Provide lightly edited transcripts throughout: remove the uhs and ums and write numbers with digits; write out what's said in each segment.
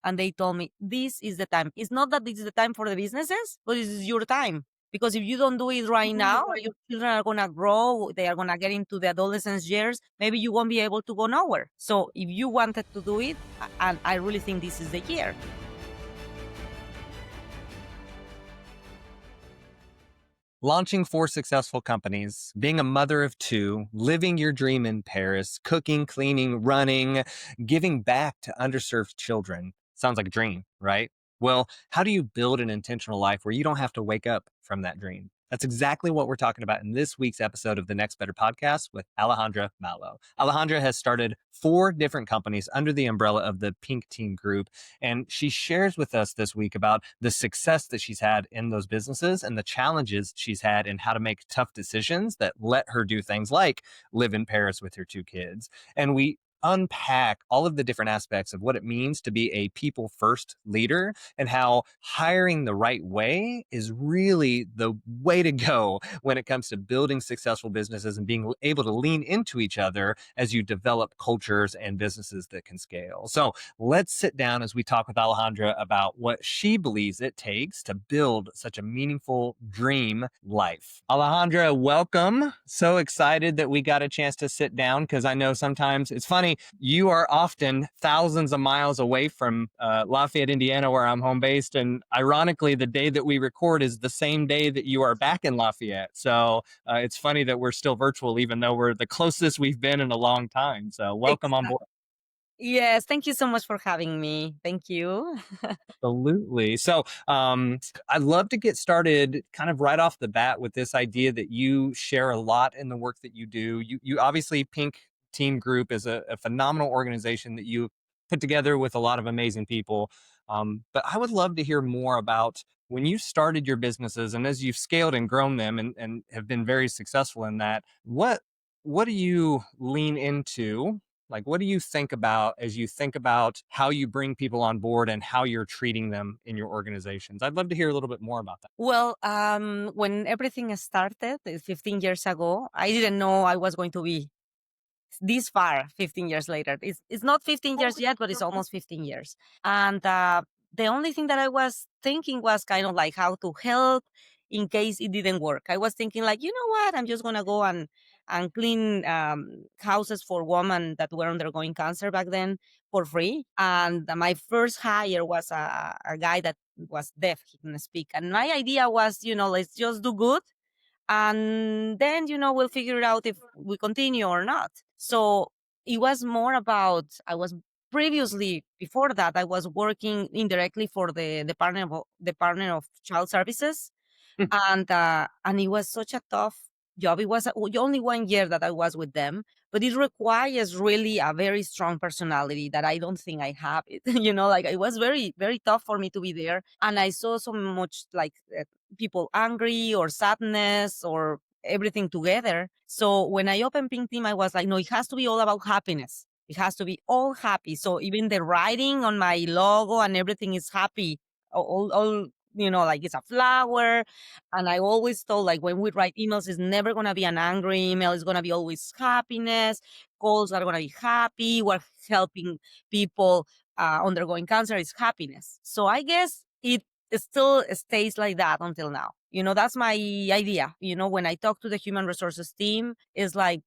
And they told me, this is the time. It's not that this is the time for the businesses, but this is your time. Because if you don't do it right now, your children are going to grow. They are going to get into the adolescence years. Maybe you won't be able to go nowhere. So if you wanted to do it, and I really think this is the year. Launching 4 successful companies, being a mother of 2, living your dream in Paris, cooking, cleaning, running, giving back to underserved children. Sounds like a dream, right? Well, how do you build an intentional life where you don't have to wake up from that dream? That's exactly what we're talking about in this week's episode of the Next Better podcast with Alejandra Malo. Alejandra has started 4 different companies under the umbrella of the Pink Team Group, and she shares with us this week about the success that she's had in those businesses and the challenges she's had in how to make tough decisions that let her do things like live in Paris with her 2 kids. And we unpack all of the different aspects of what it means to be a people first leader and how hiring the right way is really the way to go when it comes to building successful businesses and being able to lean into each other as you develop cultures and businesses that can scale. So let's sit down as we talk with Alejandra about what she believes it takes to build such a meaningful dream life. Alejandra, welcome. So excited that we got a chance to sit down because I know sometimes it's funny. You are often thousands of miles away from Lafayette, Indiana, where I'm home based. And ironically, the day that we record is the same day that you are back in Lafayette. So it's funny that we're still virtual, even though we're the closest we've been in a long time. So welcome on board. Yes, thank you so much for having me. Thank you. Absolutely. So I'd love to get started kind of right off the bat with this idea that you share a lot in the work that you do. You obviously, Pink Team Group is a phenomenal organization that you put together with a lot of amazing people. But I would love to hear more about when you started your businesses and as you've scaled and grown them and have been very successful in that, what do you lean into? Like, what do you think about as you think about how you bring people on board and how you're treating them in your organizations? I'd love to hear a little bit more about that. Well, when everything started 15 years ago, I didn't know I was going to be this far 15 years later. It's not 15 years yet, but it's almost 15 years. And the only thing that I was thinking was kind of like how to help in case it didn't work. I was thinking like, you know what, I'm just going to go and clean houses for women that were undergoing cancer back then for free. And my first hire was a guy that was deaf, he couldn't speak. And my idea was, let's just do good and then we'll figure it out if we continue or not. So it was more about, I was previously, before that, I was working indirectly for the Department of Child Services, and it was such a tough job. It was only 1 year that I was with them, but it requires really a very strong personality that I don't think I have it. Like it was very, very tough for me to be there, and I saw so much like people angry or sadness or everything together. So when I opened Pink Team, I was like, no, it has to be all about happiness. It has to be all happy. So even the writing on my logo and everything is happy. All like it's a flower. And I always told, like, when we write emails, it's never going to be an angry email. It's going to be always happiness. Calls are going to be happy. We're helping people undergoing cancer. Is happiness. So I guess it still stays like that until now. That's my idea. When I talk to the human resources team, it's like,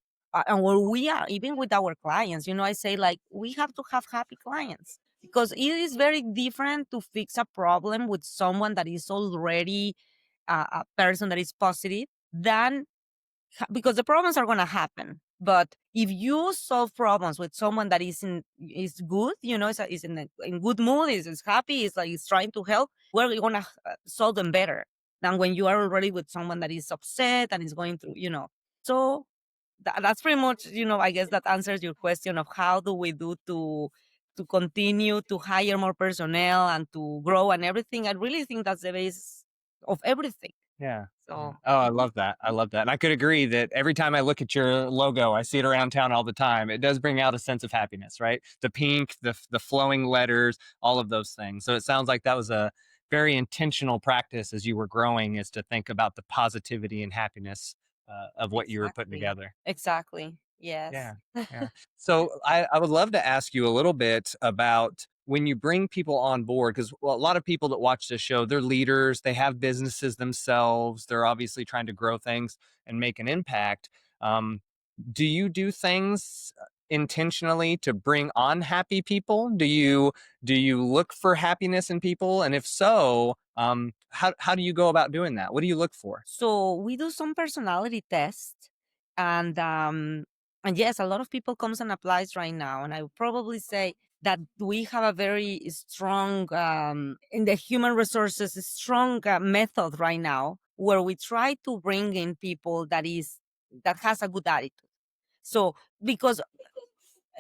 and where we are, even with our clients, I say, like, we have to have happy clients because it is very different to fix a problem with someone that is already a person that is positive than because the problems are going to happen. But if you solve problems with someone that is good, in good mood, is happy, is like is trying to help, we're going to solve them better than when you are already with someone that is upset and is going through, So that's pretty much, I guess that answers your question of how do we do to continue to hire more personnel and to grow and everything. I really think that's the base of everything. Yeah. So, Oh, I love that. I love that. And I could agree that every time I look at your logo, I see it around town all the time. It does bring out a sense of happiness, right? The pink, the flowing letters, all of those things. So it sounds like that was a very intentional practice as you were growing, is to think about the positivity and happiness of what you were putting together. Exactly. Yes. Yeah. Yeah. So I would love to ask you a little bit about when you bring people on board, because well, a lot of people that watch this show, they're leaders, they have businesses themselves, they're obviously trying to grow things and make an impact. Um, do you do things intentionally to bring on happy people? Do you look for happiness in people? And if so, how do you go about doing that? What do you look for? So we do some personality tests, and yes, a lot of people comes and applies right now. And I would probably say that we have a very strong in the human resources strong method right now where we try to bring in people that has a good attitude. So because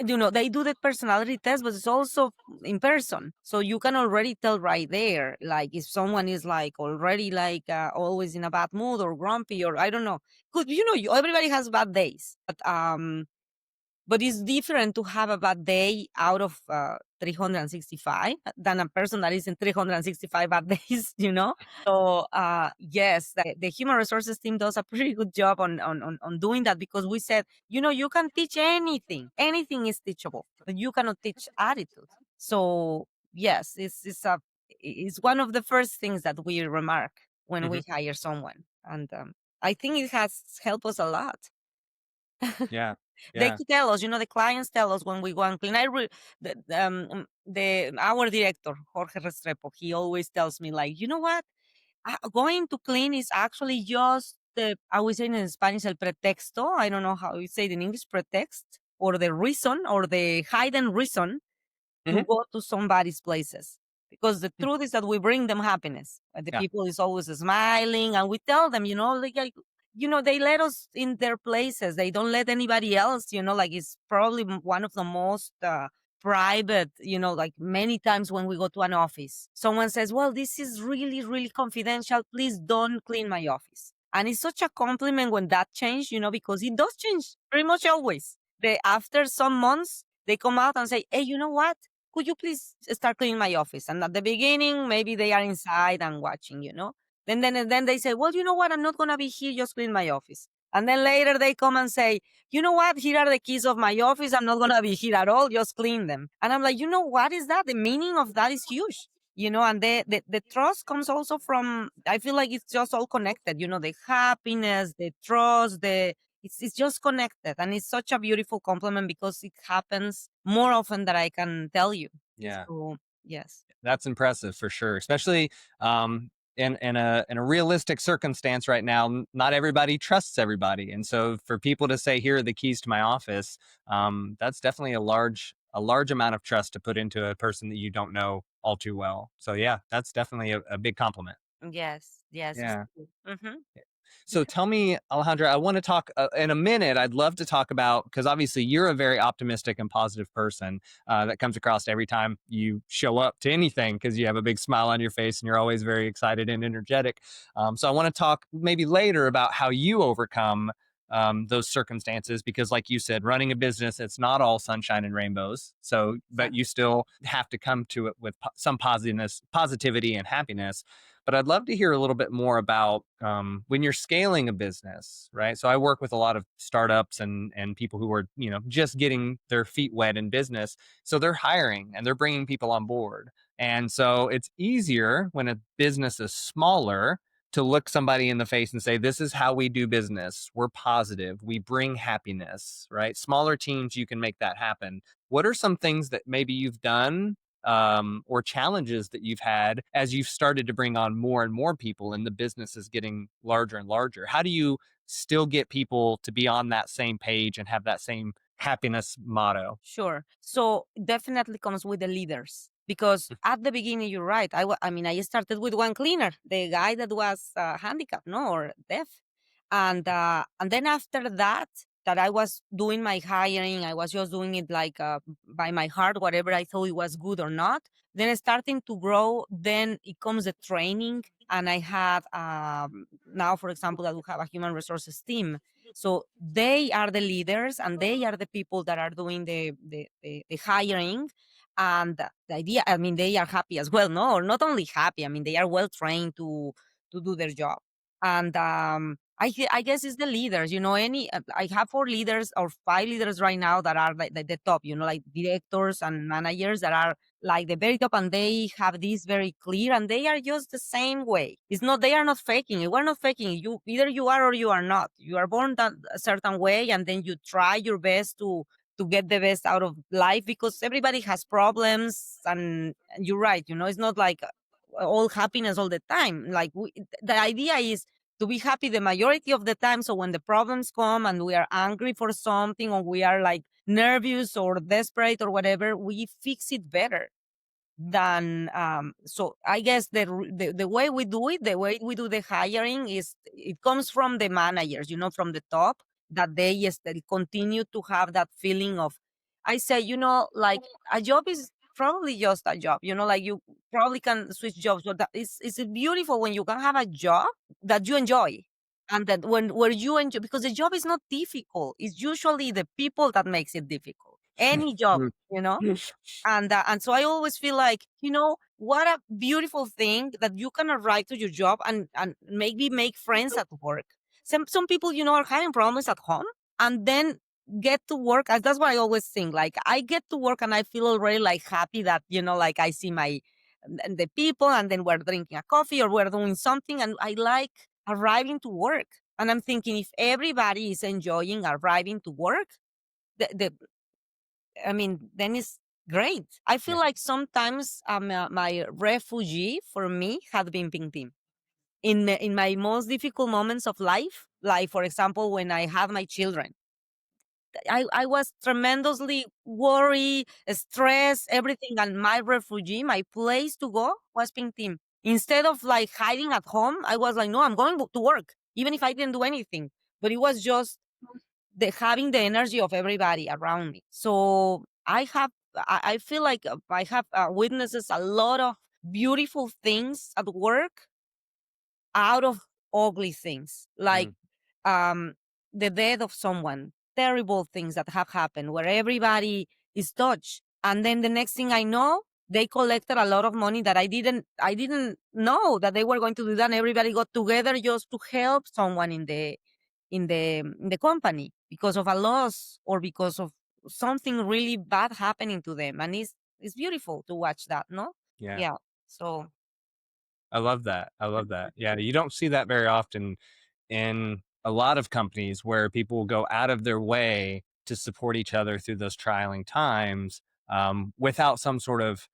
they do the personality test, but it's also in person, so you can already tell right there, like if someone is like already like always in a bad mood or grumpy, or I don't know. Because everybody has bad days, but it's different to have a bad day out of 365 than a person that is in 365 bad days. So, yes, the human resources team does a pretty good job on doing that, because we said, you can teach anything. Anything is teachable, but you cannot teach attitude. So, yes, it's one of the first things that we remark when we Hmm. hire someone. And I think it has helped us a lot. Yeah, They yeah. tell us, the clients tell us when we go and clean. Our director Jorge Restrepo, he always tells me like, you know what, going to clean is actually just the, I would say in Spanish, el pretexto. I don't know how you say it in English, pretext, or the reason, or the hidden reason to Hmm. go to somebody's places. Because the truth is that we bring them happiness. The Yeah. people is always smiling, and we tell them, they let us in their places. They don't let anybody else, like it's probably one of the most private, like many times when we go to an office, someone says, well, this is really, really confidential. Please don't clean my office. And it's such a compliment when that change, because it does change pretty much always. After some months, they come out and say, hey, you know what? Could you please start cleaning my office? And at the beginning, maybe they are inside and watching. Then they say, well, you know what? I'm not gonna be here. Just clean my office. And then later they come and say, you know what? Here are the keys of my office. I'm not gonna be here at all. Just clean them. And I'm like, what is that? The meaning of that is huge. And the trust comes also from. I feel like it's just all connected. The happiness, the trust, it's just connected, and it's such a beautiful compliment because it happens more often than I can tell you. Yeah. So yes, That's impressive for sure, especially in a realistic circumstance right now. Not everybody trusts everybody, and so for people to say, "Here are the keys to my office," that's definitely a large amount of trust to put into a person that you don't know all too well. So yeah, that's definitely a big compliment. yes, yes, it's Yeah. true. Hmm. So tell me, Alejandra, I want to talk in a minute. I'd love to talk about, because obviously you're a very optimistic and positive person that comes across every time you show up to anything, because you have a big smile on your face and you're always very excited and energetic. So I want to talk maybe later about how you overcome those circumstances, because like you said, running a business, it's not all sunshine and rainbows. So, but you still have to come to it with some positiveness, positivity and happiness. But I'd love to hear a little bit more about when you're scaling a business, right? So I work with a lot of startups and people who are just getting their feet wet in business. So they're hiring and they're bringing people on board, and so it's easier when a business is smaller to look somebody in the face and say, this is how we do business. We're positive. We bring happiness, right? Smaller teams, you can make that happen. What are some things that maybe you've done or challenges that you've had as you've started to bring on more and more people and the business is getting larger and larger? How do you still get people to be on that same page and have that same happiness motto? Sure. So definitely comes with the leaders, because at the beginning you're right. I started with one cleaner, the guy that was handicapped, no, or deaf, and then after that I was doing my hiring. I was just doing it like by my heart, whatever I thought it was good or not. Then starting to grow, then it comes the training, and I had now, for example, that we have a human resources team, so they are the leaders and they are the people that are doing the hiring. And the idea, they are happy as well, no? Or not only happy, they are well trained to do their job. And I guess it's the leaders. Any I have 4 leaders or 5 leaders right now that are like the top. Like directors and managers that are like the very top, and they have this very clear, and they are just the same way. It's not They are not faking it. We're not faking it. Either you are or you are not. You are born that a certain way, and then you try your best to get the best out of life, because everybody has problems. And you're right. It's not like all happiness all the time. Like the idea is to be happy the majority of the time. So when the problems come and we are angry for something, or we are like nervous or desperate or whatever, we fix it better than so I guess the way we do it, the way we do the hiring, is it comes from the managers, from the top, that they, yes, they continue to have that feeling of, I say, like a job is probably just a job, like you probably can switch jobs, but it's beautiful when you can have a job that you enjoy, and that when where you enjoy, because the job is not difficult, it's usually the people that makes it difficult, any job, and so I always feel like, what a beautiful thing that you can arrive to your job and maybe make friends at work. Some people, are having problems at home, and then get to work. And that's what I always think. Like, I get to work and I feel already like happy that, like I see and the people, and then we're drinking a coffee or we're doing something, and I like arriving to work. And I'm thinking, if everybody is enjoying arriving to work, the then it's great. I feel Yeah. like sometimes my refugee for me had been Pink Team in my most difficult moments of life. Like, for example, when I had my children, I was tremendously worried, stressed, everything. And my refugee, my place to go was Pink Team. Instead of like hiding at home, I was like, no, I'm going to work, even if I didn't do anything. But it was just having the energy of everybody around me. So I feel like I have witnesses a lot of beautiful things at work out of ugly things, like Mm. um, the death of someone, terrible things that have happened where everybody is touched. And then the next thing I know, they collected a lot of money that I didn't know that they were going to do that. And everybody got together just to help someone in the company because of a loss or because of something really bad happening to them. And it's beautiful to watch that, no? Yeah. Yeah. So I love that. I love that. Yeah, you don't see that very often in a lot of companies where people will go out of their way to support each other through those trialing times, without some sort of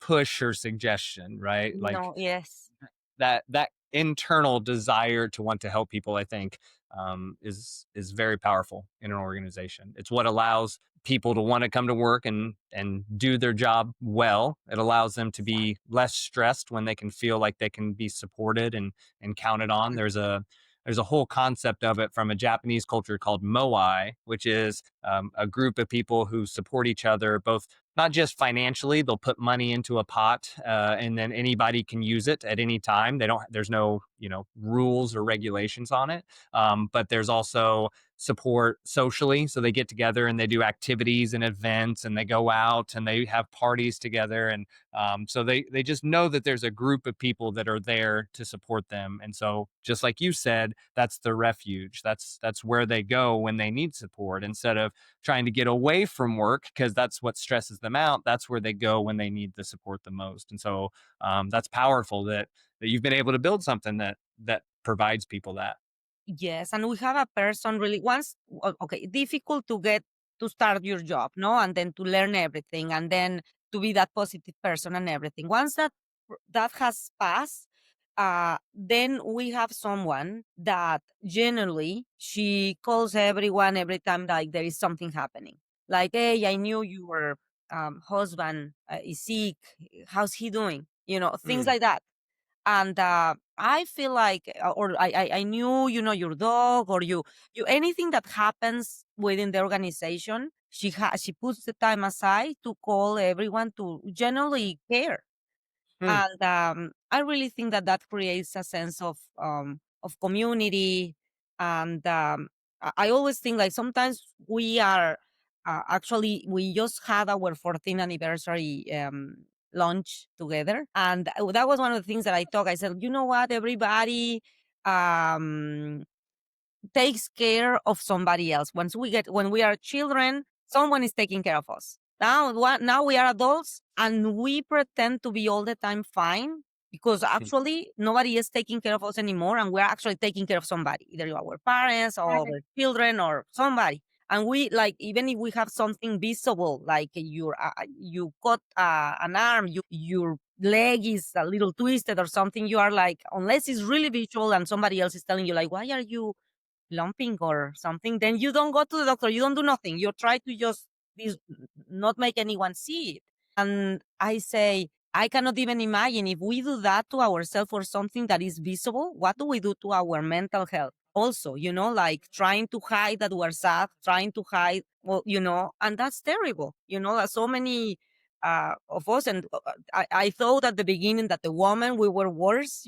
push or suggestion, right? Like no, yes. that internal desire to want to help people, I think, is very powerful in an organization. It's what allows people to want to come to work and do their job well. It allows them to be less stressed when they can feel like they can be supported and counted on. There's a whole concept of it from a Japanese culture called moai, which is a group of people who support each other, both not just financially. They'll put money into a pot, and then anybody can use it at any time. There's no, rules or regulations on it. But there's also support socially. So they get together and they do activities and events, and they go out and they have parties together. And so they just know that there's a group of people that are there to support them. And so, just like you said, that's the refuge. That's where they go when they need support, instead of trying to get away from work because that's what stresses them out. That's where they go when they need the support the most. And so, that's powerful that you've been able to build something that provides people that. Yes, and we have a person really okay, difficult to start your job, no? And then to learn everything, and then to be that positive person and everything. Once that has passed, then we have someone that generally she calls everyone every time like there is something happening. Like, hey, I knew your husband is sick. How's he doing? Things Mm, like that. And I feel like, or I knew, your dog, or you anything that happens within the organization, she puts the time aside to call everyone to generally care. mm, And I really think that creates a sense of community. And I always think like sometimes we are actually we just had our 14th anniversary lunch together, and that was one of the things that I talked. I said, you know what, everybody. um takes care of somebody else. When we are children, someone is taking care of us. Now we are adults and we pretend to be all the time fine because actually nobody is taking care of us anymore, and we're actually taking care of somebody, either our parents or our children or somebody. And we, like, even if we have something visible, like you cut an arm, your leg is a little twisted or something, you are like, unless it's really visual and somebody else is telling you, like, why are you lumping or something, then you don't go to the doctor. You don't do nothing. You try to just not make anyone see it. And I say, I cannot even imagine if we do that to ourselves for something that is visible, what do we do to our mental health? Also, like trying to hide that we're sad, trying to hide, well, and that's terrible. That so many of us, and I thought at the beginning that the woman, we were worse,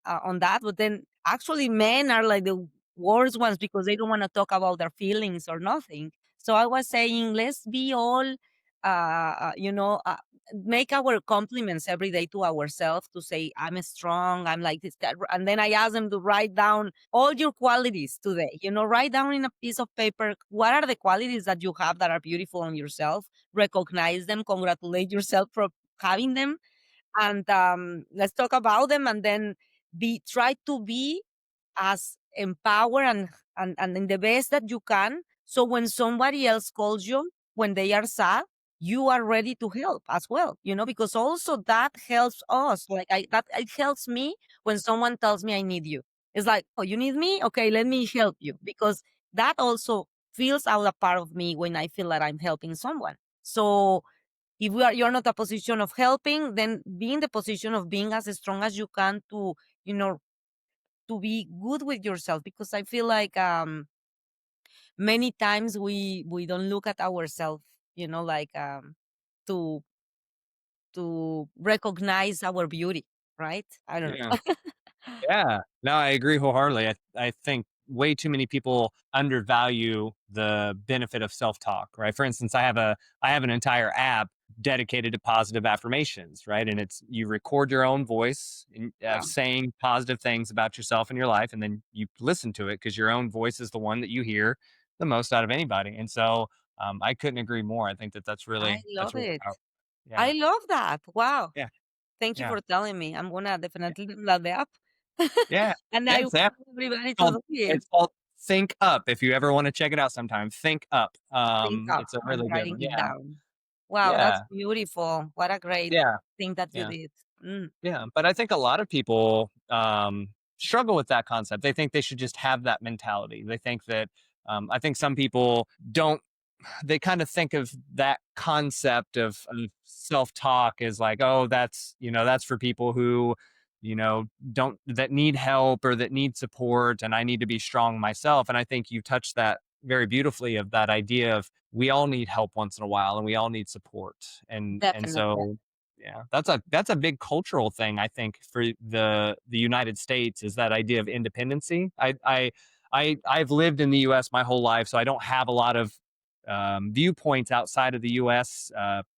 on that, but then actually men are like the worst ones because they don't want to talk about their feelings or nothing. So I was saying, let's be all, make our compliments every day to ourselves, to say, I'm strong, I'm like this, that. And then I ask them to write down all your qualities today. Write down in a piece of paper, what are the qualities that you have that are beautiful in yourself, recognize them, congratulate yourself for having them, and let's talk about them, and then try to be as empowered and in the best that you can. So when somebody else calls you when they are sad, you are ready to help as well, because also that helps us. Like that it helps me when someone tells me I need you. It's like, oh, you need me? Okay, let me help you, because that also feels out a part of me when I feel that I'm helping someone. So if you're not a position of helping, then be in the position of being as strong as you can to, you know, to be good with yourself, because I feel like many times we don't look at ourselves, like to recognize our beauty, right? I don't Yeah. know. Yeah. No, I agree wholeheartedly. I think way too many people undervalue the benefit of self-talk, right? For instance, I have an entire app dedicated to positive affirmations, right? And it's you record your own voice of Yeah, saying positive things about yourself and your life, and then you listen to it because your own voice is the one that you hear the most out of anybody. And so I couldn't agree more. I think that I that's love really it. powerful. Yeah. I love that. Wow. Yeah. Thank you Yeah. for telling me. I'm gonna definitely download the app. Yeah. And I Yeah. want everybody to Called do it. it's called Think Up, if you ever wanna check it out sometime, Think Up. Think up. It's a I'm really good writing one. it Yeah, down. Wow, that's yeah, beautiful. What a great yeah, thing that you yeah, did. Mm, yeah, but I think a lot of people, struggle with that concept. They think they should just have that mentality. They think that, I think some people don't they kind of think of that concept of self-talk as like, oh, that's that's for people who don't that need help or that need support, and I need to be strong myself. And I think you touched that very beautifully, of that idea of we all need help once in a while and we all need support. And definitely. so yeah, that's a big cultural thing, I think, for the United States, is that idea of independency. I've lived in the US my whole life, so I don't have a lot of viewpoints outside of the US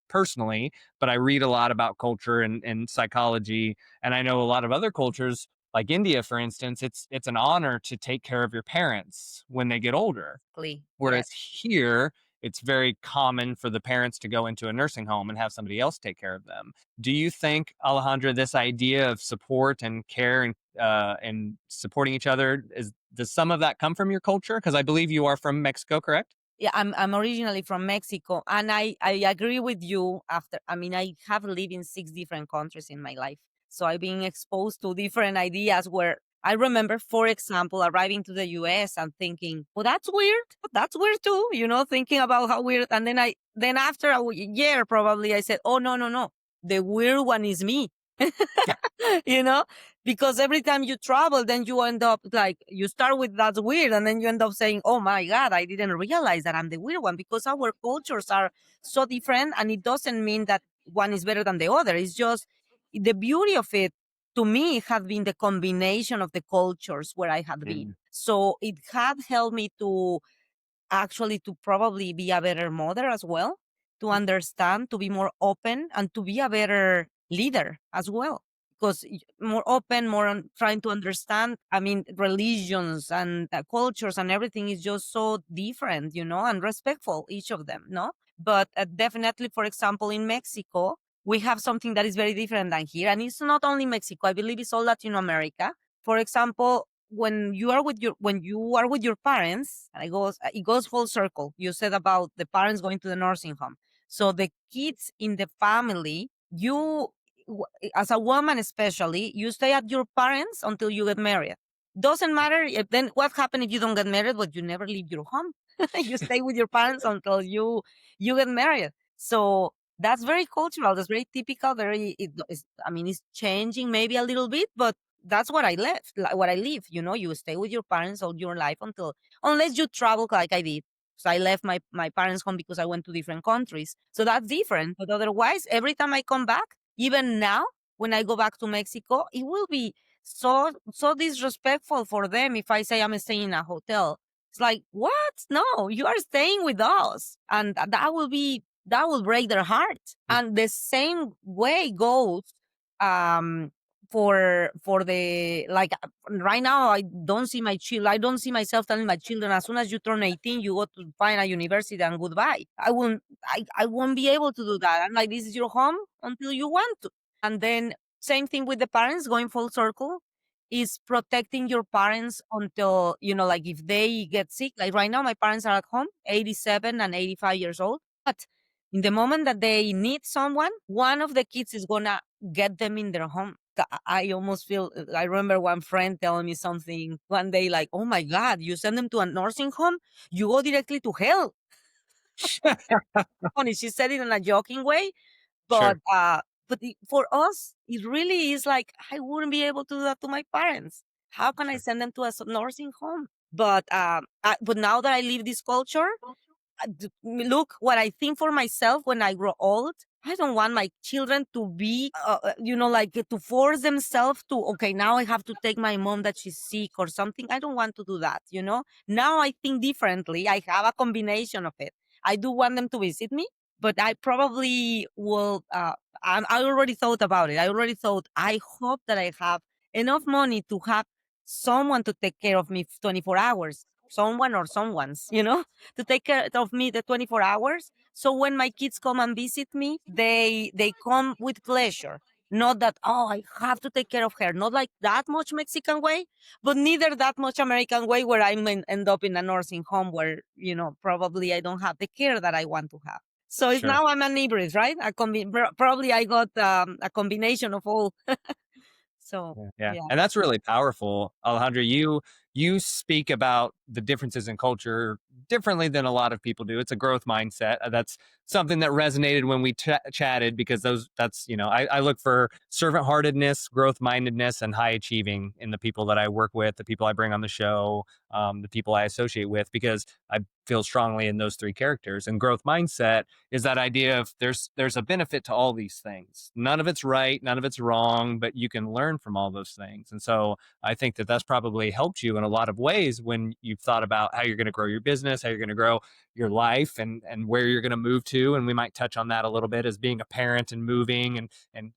personally, but I read a lot about culture and psychology. And I know a lot of other cultures, like India, for instance, it's an honor to take care of your parents when they get older. Yes. Whereas here, it's very common for the parents to go into a nursing home and have somebody else take care of them. Do you think, Alejandra, this idea of support and care and supporting each other, does some of that come from your culture? Because I believe you are from Mexico, correct? Yeah, I'm originally from Mexico, and I agree with you. I have lived in 6 different countries in my life, so I've been exposed to different ideas. Where I remember, for example, arriving to the U.S. and thinking, "Well, that's weird. That's weird too." Thinking about how weird, and then after a year, probably I said, "Oh, no, no, no, the weird one is me." Yeah. you know, because every time you travel, then you end up like, you start with that's weird, and then you end up saying, oh my God, I didn't realize that I'm the weird one, because our cultures are so different. And it doesn't mean that one is better than the other. It's just the beauty of it. To me, it had been the combination of the cultures where I had been. Mm. So it had helped me to actually to probably be a better mother as well, to understand, to be more open, and to be a better leader as well. because more open, more on trying to understand. I mean, religions and cultures and everything is just so different, and respectful each of them, no. But definitely, for example, in Mexico, we have something that is very different than here, and it's not only Mexico. I believe it's all Latin America. For example, when you are with your parents, and it goes full circle. You said about the parents going to the nursing home, so the kids in the family, as a woman especially, you stay at your parents until you get married. Doesn't matter if, then what happens if you don't get married, but you never leave your home. You stay with your parents until you get married. So that's very cultural. That's very typical. I mean, it's changing maybe a little bit, but that's what I left, like what I live. You stay with your parents all your life until, unless you travel like I did. So I left my parents' home because I went to different countries. So that's different. But otherwise, every time I come back, even now, when I go back to Mexico, it will be so disrespectful for them if I say I'm staying in a hotel. It's like, what? No, you are staying with us. And that will break their heart. And the same way goes um for the, like, right now I don't see myself telling my children, as soon as you turn 18, you go to find a university and goodbye. I won't be able to do that. I'm like, this is your home until you want to. And then same thing with the parents, going full circle, is protecting your parents until, like, if they get sick. Like right now, my parents are at home, 87 and 85 years old. But in the moment that they need someone, one of the kids is gonna get them in their home. I almost feel, I remember one friend telling me something one day, like, oh my God, you send them to a nursing home, you go directly to hell. Funny, she said it in a joking way, but Sure. for us, it really is like, I wouldn't be able to do that to my parents. How can I Sure. send them to a nursing home? But now that I live this culture, look, what I think for myself when I grow old, I don't want my children to be, like, to force themselves to, okay, now I have to take my mom that she's sick or something. I don't want to do that. Now I think differently. I have a combination of it. I do want them to visit me, but I probably will, I already thought about it. I already thought, I hope that I have enough money to have someone to take care of me 24 hours, someone or someone's, to take care of me the 24 hours. So when my kids come and visit me, they come with pleasure. Not that, oh, I have to take care of her. Not like that much Mexican way, but neither that much American way where end up in a nursing home where, probably I don't have the care that I want to have. So it's Sure. now I'm an hybrid, right? Probably I got a combination of all. So Yeah. Yeah. yeah, And that's really powerful. Alejandra, you speak about the differences in culture differently than a lot of people do. It's a growth mindset. That's something that resonated when we chatted, because I look for servant heartedness, growth mindedness, and high achieving in the people that I work with, the people I bring on the show, the people I associate with, because I feel strongly in those three characters. And growth mindset is that idea of there's a benefit to all these things. None of it's right, none of it's wrong, but you can learn from all those things. And so I think that that's probably helped you in a lot of ways when you've thought about how you're going to grow your business, how you're going to grow your life, and where you're going to move to. And we might touch on that a little bit, as being a parent and moving and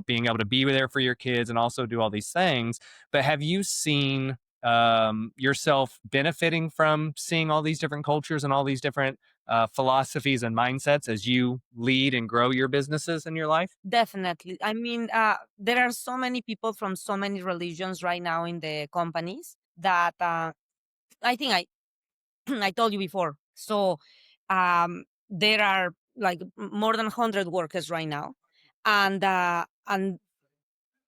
being able to be there for your kids and also do all these things. But have you seen yourself benefiting from seeing all these different cultures and all these different philosophies and mindsets as you lead and grow your businesses in your life? definitely. I mean, there are so many people from so many religions right now in the companies that I think I told you before. So there are like more than 100 workers right now, and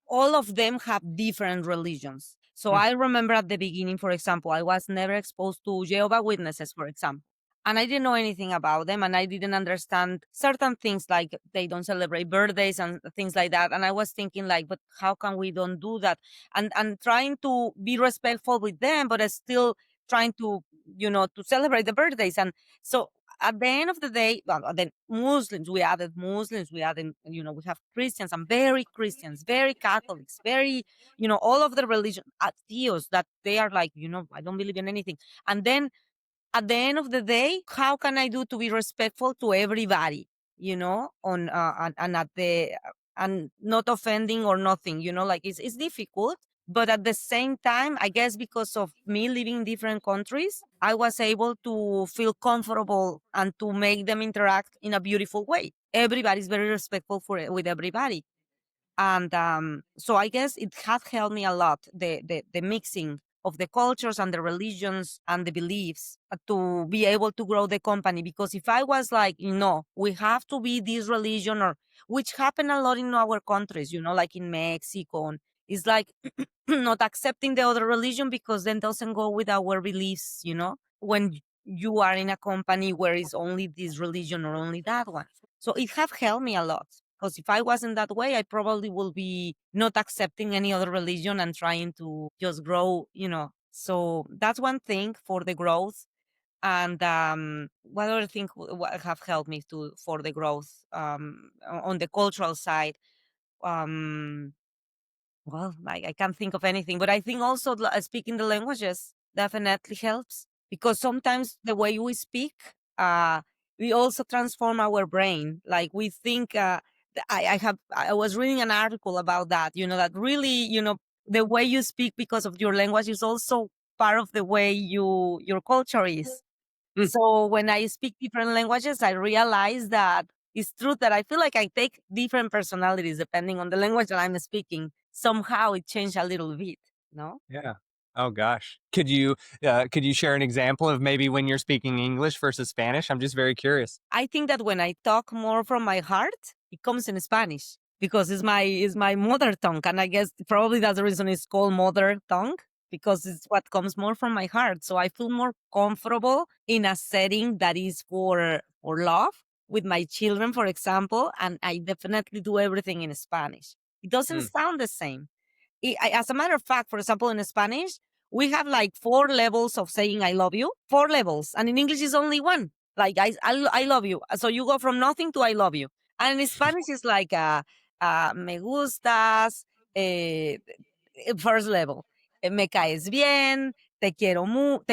all of them have different religions. So Hmm. I remember at the beginning, for example, I was never exposed to Jehovah Witnesses, for example. And I didn't know anything about them, and I didn't understand certain things, like they don't celebrate birthdays and things like that. And I was thinking, like, but how can we don't do that? And trying to be respectful with them, but still trying to celebrate the birthdays. And so at the end of the day, well, then Muslims, we added, we have Christians, and very Christians, very Catholics, very, all of the religion, atheos, that they are like, I don't believe in anything. And then at the end of the day, how can I do to be respectful to everybody, on, and and not offending or nothing, like it's difficult. But at the same time, I guess because of me living in different countries, I was able to feel comfortable and to make them interact in a beautiful way. Everybody's very respectful with everybody. And so I guess it has helped me a lot, the mixing of the cultures and the religions and the beliefs, to be able to grow the company. Because if I was like, we have to be this religion, or which happen a lot in our countries, like in Mexico, and it's like not accepting the other religion because then doesn't go with our beliefs, when you are in a company where it's only this religion or only that one. So it have helped me a lot, because if I wasn't that way, I probably will be not accepting any other religion and trying to just grow. So that's one thing for the growth. And what other thing what have helped me to for the growth, on the cultural side? Um, well, I can't think of anything, but I think also speaking the languages definitely helps, because sometimes the way we speak, we also transform our brain. Like we think, I was reading an article about that, that really, the way you speak because of your language is also part of the way your culture is. Mm. So when I speak different languages, I realize that it's true that I feel like I take different personalities depending on the language that I'm speaking. Somehow it changed a little bit, no? Yeah. Oh gosh. Could you share an example of maybe when you're speaking English versus Spanish? I'm just very curious. I think that when I talk more from my heart, it comes in Spanish because it's my mother tongue, and I guess probably that's the reason it's called mother tongue, because it's what comes more from my heart. So I feel more comfortable in a setting that is for love with my children, for example, and I definitely do everything in Spanish. It doesn't Mm. sound the same. As a matter of fact, for example, in Spanish, we have like 4 levels of saying I love you, 4 levels. And in English is only one. Like I love you. So you go from nothing to I love you. And in Spanish is like me gustas, first level. Me caes bien, te quiero mucho,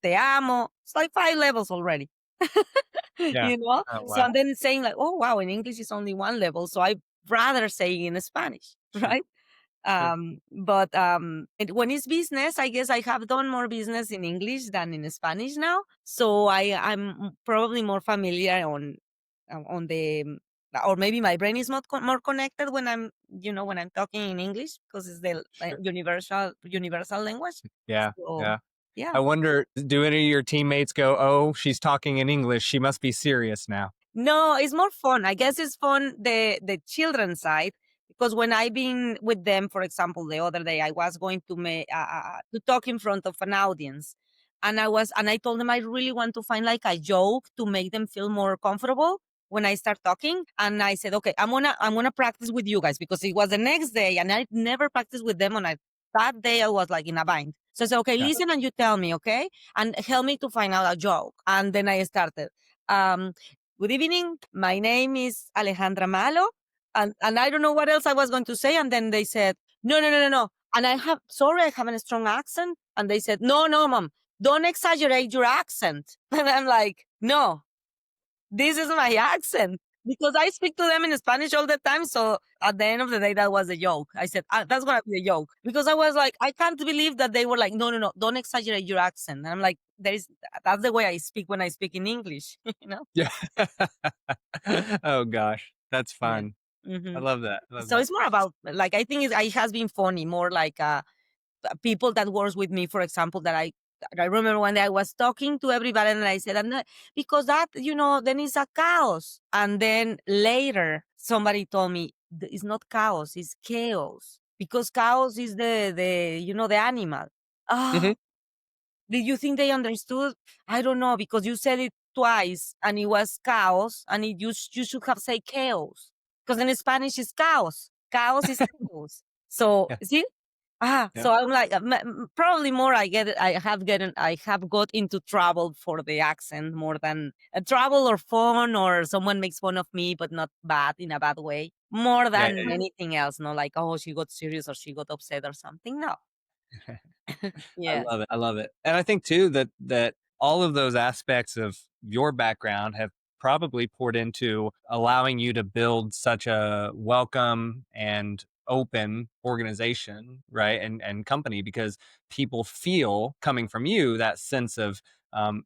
te amo. It's like 5 levels already. Yeah. you know? Oh So wow. and then saying like, oh wow, in English is only one level. So I rather say in Spanish, Mm. right? Sure. But when it's business, I guess I have done more business in English than in Spanish now. So I'm probably more familiar on the or maybe my brain is more connected when I'm talking in English, because it's the Sure. universal language. Yeah. So Yeah. yeah. I wonder, do any of your teammates go, "Oh, she's talking in English. She must be serious now." No, it's more fun. I guess it's fun the children's side, because when I've been with them, for example, the other day I was going to talk in front of an audience, and I told them I really want to find like a joke to make them feel more comfortable when I start talking. And I said, okay, I'm gonna practice with you guys, because it was the next day and I never practiced with them. That day I was like in a bind. So I said, okay, Yeah. listen and you tell me, okay, and help me to find out a joke. And then I started. Um, Good evening. My name is Alejandra Malo. And I don't know what else I was going to say. And then they said, no, no, no, no, no. And sorry, I have a strong accent. And they said, no, no, mom, don't exaggerate your accent. And I'm like, no, this is my accent. Because I speak to them in Spanish all the time. So at the end of the day, that was a joke. I said, that's going to be a joke. Because I was like, I can't believe that they were like, no, no, no, don't exaggerate your accent. And I'm like, that's the way I speak when I speak in English, you know? Yeah. Oh gosh. That's Yeah. fun. I Mhm. love that. I love So that. it's more about like, I think it has been funny, more like people that works with me, for example, that I remember one day I was talking to everybody and I said, I'm not, because that, then it's a chaos. And then later somebody told me, It's not chaos, it's chaos." Because chaos is the animal. Mhm. Oh, did you think they understood? I don't know, because you said it twice and it was chaos, and you should have said chaos, because in Spanish it's chaos. Chaos is chaos. So Yeah. see, Yeah. so I'm like, probably more. I have got into trouble for the accent more than trouble or fun, or someone makes fun of me, but not bad in a bad way. More Yeah. than anything else, no, like, oh, she got serious or she got upset or something. No, Yeah. I yeah. love it. I love it. And I think too that all of those aspects of your background have probably poured into allowing you to build such a welcome and open organization, right? And company, because people feel coming from you that sense of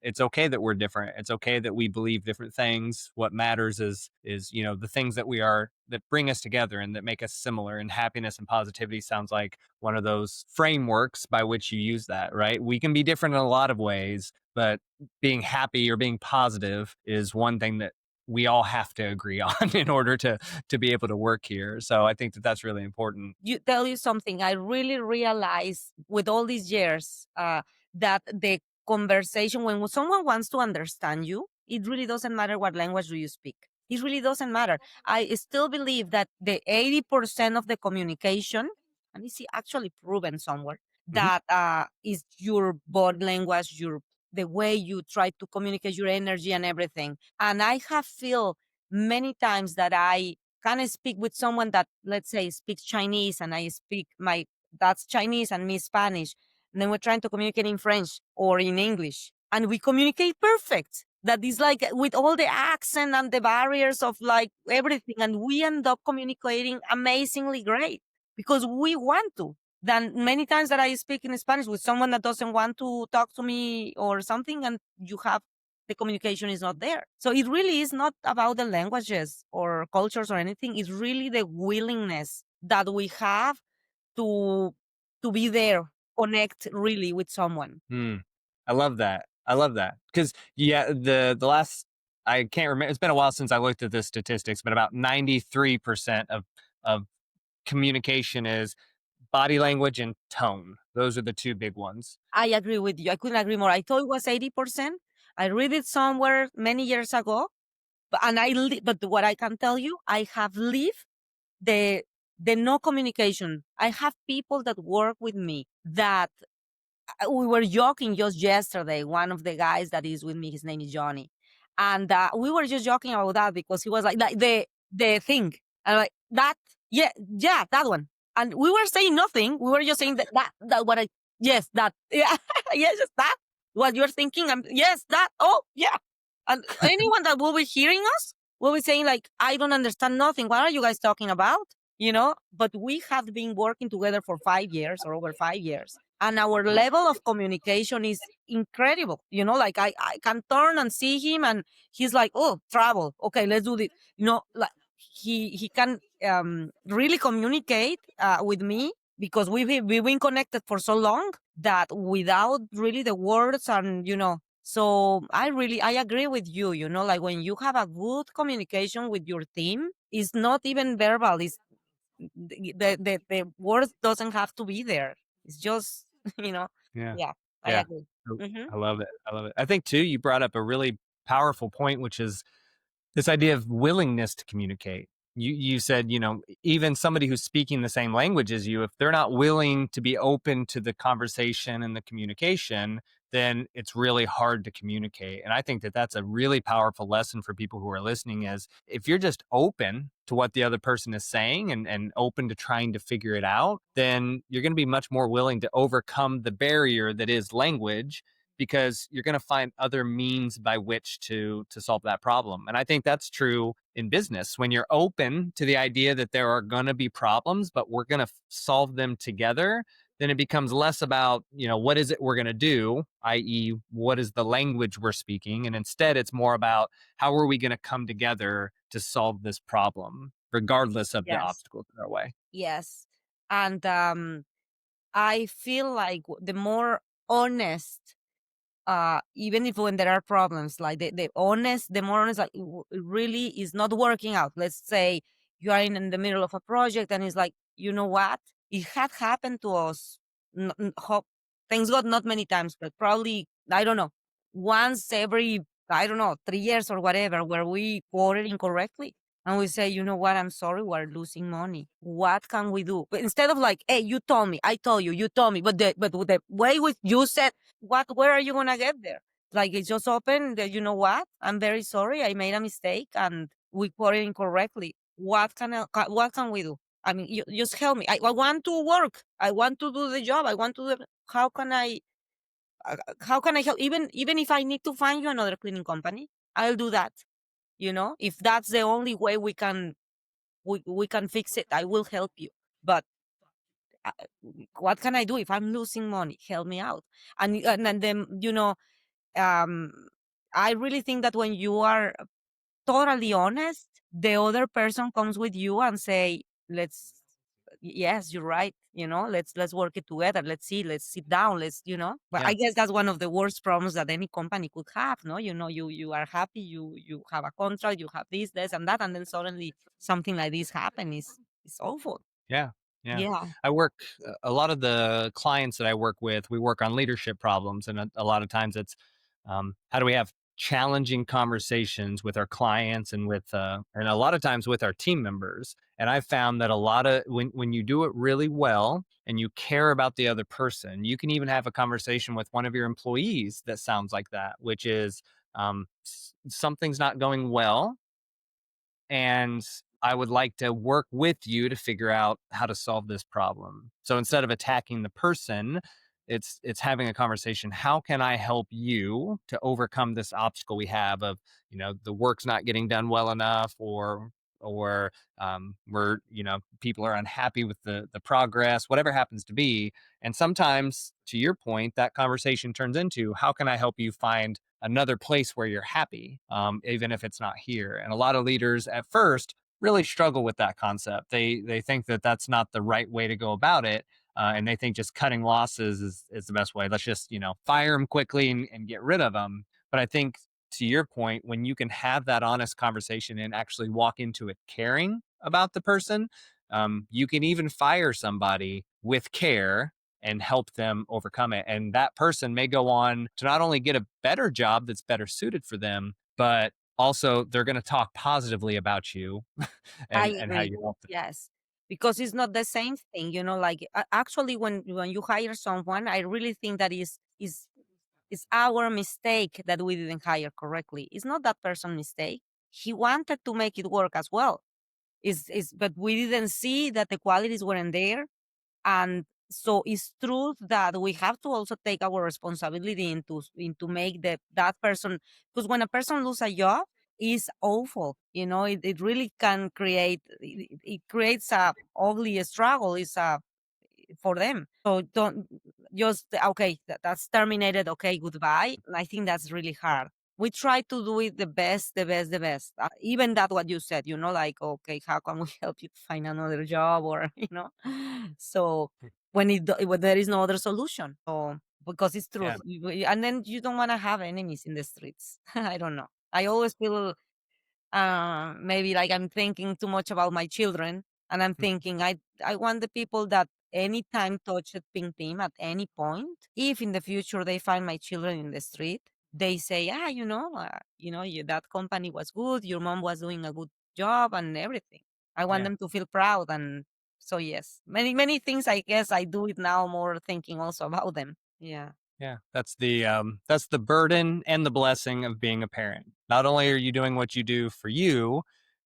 it's okay that we're different. It's okay that we believe different things. What matters is the things that we are that bring us together and that make us similar. And happiness and positivity sounds like one of those frameworks by which you use that, right? We can be different in a lot of ways, but being happy or being positive is one thing that we all have to agree on in order to be able to work here. So I think that that's really important. You tell you something. I really realize with all these years that the conversation, when someone wants to understand you, it really doesn't matter what language do you speak. It really doesn't matter. I still believe that the 80% of the communication, and it's actually proven somewhere, Mhm. that is your body language, your the way you try to communicate your energy and everything. And I have feel many times that I can speak with someone that, let's say, speaks Chinese, and I speak my that's Chinese and me Spanish. And then we're trying to communicate in French or in English, and we communicate perfect. That is like with all the accent and the barriers of like everything, and we end up communicating amazingly great because we want to. Then many times that I speak in Spanish with someone that doesn't want to talk to me or something, and you have the communication is not there. So it really is not about the languages or cultures or anything. It's really the willingness that we have to be there, connect really with someone. Mm. I love that. I love that because yeah, the last I can't remember. It's been a while since I looked at the statistics, but about 93% of communication is body language and tone. Those are the two big ones. I agree with you. I couldn't agree more. I thought it was 80%. I read it somewhere many years ago, but what I can tell you, I have lived the no communication. I have people that work with me that we were joking just yesterday. One of the guys that is with me, his name is Johnny, and we were just joking about that because he was like the thing, and I'm like that, yeah, yeah, that one, and we were saying nothing. We were just saying that what I yes that yeah yes just that what you're thinking. Yes that oh yeah, and anyone that will be hearing us will be saying like I don't understand nothing. What are you guys talking about? But we have been working together for 5 years or over 5 years, and our level of communication is incredible. Like I can turn and see him, and he's like, oh, travel, okay, let's do this. Like he can really communicate with me because we've been connected for so long that without really the words, and so I agree with you. Like when you have a good communication with your team, it's not even verbal. It's the words doesn't have to be there. It's just you know Yeah. yeah, I Yeah. agree. Oh, Hmm. I love it. I love it. I think too, you brought up a really powerful point, which is this idea of willingness to communicate. You said, even somebody who's speaking the same language as you, if they're not willing to be open to the conversation and the communication, then it's really hard to communicate. And I think that that's a really powerful lesson for people who are listening is if you're just open to what the other person is saying and open to trying to figure it out, then you're going to be much more willing to overcome the barrier that is language because you're going to find other means by which to solve that problem. And I think that's true in business. When you're open to the idea that there are going to be problems, but we're going to solve them together, then it becomes less about, what is it we're going to do, i.e., what is the language we're speaking? And instead, it's more about how are we going to come together to solve this problem, regardless of the Yes, obstacles in our way. yes, and I feel like the more honest, even if when there are problems, like the more honest, like it really is not working out. Let's say you are in the middle of a project and it's like, you know what? It had happened to us. Hope, thanks God, not many times, but probably, I don't know, once every, I don't know, 3 years or whatever, where we quoted incorrectly. And we say, you know what? I'm sorry, we're losing money. What can we do? But instead of like, hey, you told me, I told you, you told me, but with the way with you said, where are you gonna get there? Like it's just open that, you know what? I'm very sorry. I made a mistake and we put it incorrectly. What can we do? I mean, you just help me. I want to work. I want to do the job. I want to do how can I help? Even if I need to find you another cleaning company, I'll do that. if that's the only way we can fix it, I will help you. But uh, what can I do if I'm losing money? Help me out. And then, um I really think that when you are totally honest, the other person comes with you and say, let's yes, you're right, let's work it together. Let's sit down. But I Yeah. guess that's one of the worst problems that any company could have. No, you are happy, you have a contract, you have this and that, and then suddenly something like this happen is awful. Yeah. Yeah. Yeah. I work a lot of the clients that I work with, we work on leadership problems. And a lot of times it's how do we have challenging conversations with our clients and and a lot of times with our team members. And I've found that a lot of when you do it really well and you care about the other person, you can even have a conversation with one of your employees that sounds like that, which is something's not going well and I would like to work with you to figure out how to solve this problem. So instead of attacking the person, it's having a conversation. How can I help you to overcome this obstacle we have of, the work's not getting done well enough, or we're, people are unhappy with the progress, whatever happens to be. And sometimes, to your point, that conversation turns into, how can I help you find another place where you're happy, even if it's not here. And a lot of leaders at first really struggle with that concept. They think that that's not the right way to go about it, and they think just cutting losses is the best way. Let's just fire them quickly and get rid of them. But I think, to your point, when you can have that honest conversation and actually walk into it caring about the person, you can even fire somebody with care and help them overcome it. And that person may go on to not only get a better job that's better suited for them, but also they're going to talk positively about you I and how agree. you help them. Yes. Because it's not the same thing, like actually when you hire someone, I really think that is our mistake that we didn't hire correctly. It's not that person's mistake. He wanted to make it work as well. Is But we didn't see that the qualities weren't there. And so it's true that we have to also take our responsibility into make that person, because when a person lose a job, is awful. It really can it creates a ugly struggle. Is for them. So don't just okay, that's terminated. Okay, goodbye. I think that's really hard. We try to do it the best, the best, the best. Even that what you said, like okay, how can we help you find another job, or So when there is no other solution, so because it's Yeah. truth, and then you don't want to have enemies in the streets. I don't know. I always feel maybe like I'm thinking too much about my children, and I'm thinking I want the people that anytime touch a pink team at any point, if in the future they find my children in the street, they say, that company was good, your mom was doing a good job and everything. I want Yeah. them to feel proud. And so yes, many many things, I guess I do it now more thinking also about them. Yeah. Yeah, that's the burden and the blessing of being a parent. Not only are you doing what you do for you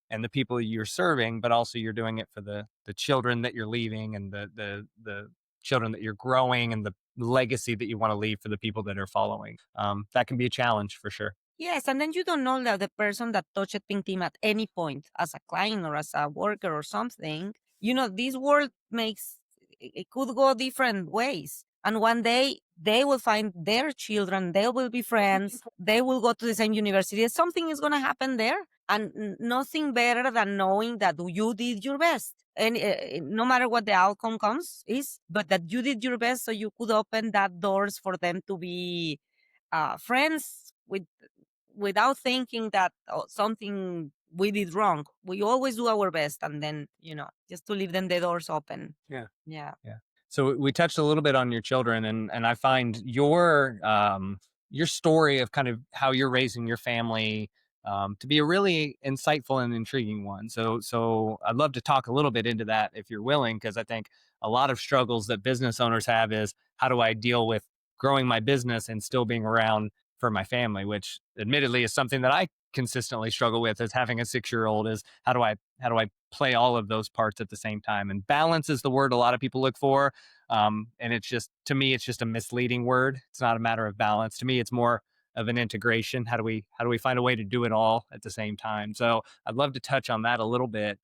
and the people you're serving, but also you're doing it for the children that you're leaving, and the children that you're growing, and the legacy that you want to leave for the people that are following. That can be a challenge for sure. Yes, and then you don't know that the person that touched Pink Team at any point, as a client or as a worker or something, this world it could go different ways. And one day they will find their children, they will be friends, they will go to the same university. Something is going to happen there. And nothing better than knowing that you did your best. And no matter what the outcome comes, but that you did your best so you could open that doors for them to be friends without thinking that something we did wrong. We always do our best, and then just to leave them the doors open. Yeah. Yeah. Yeah. So we touched a little bit on your children, and I find your story of kind of how you're raising your family to be a really insightful and intriguing one. So I'd love to talk a little bit into that if you're willing, because I think a lot of struggles that business owners have is, how do I deal with growing my business and still being around for my family, which admittedly is something that I consistently struggle with as having a 6-year old. Is how do I play all of those parts at the same time? And balance is the word a lot of people look for. And it's just, to me, it's just a misleading word. It's not a matter of balance. To me, it's more of an integration. How do we find a way to do it all at the same time? So I'd love to touch on that a little bit.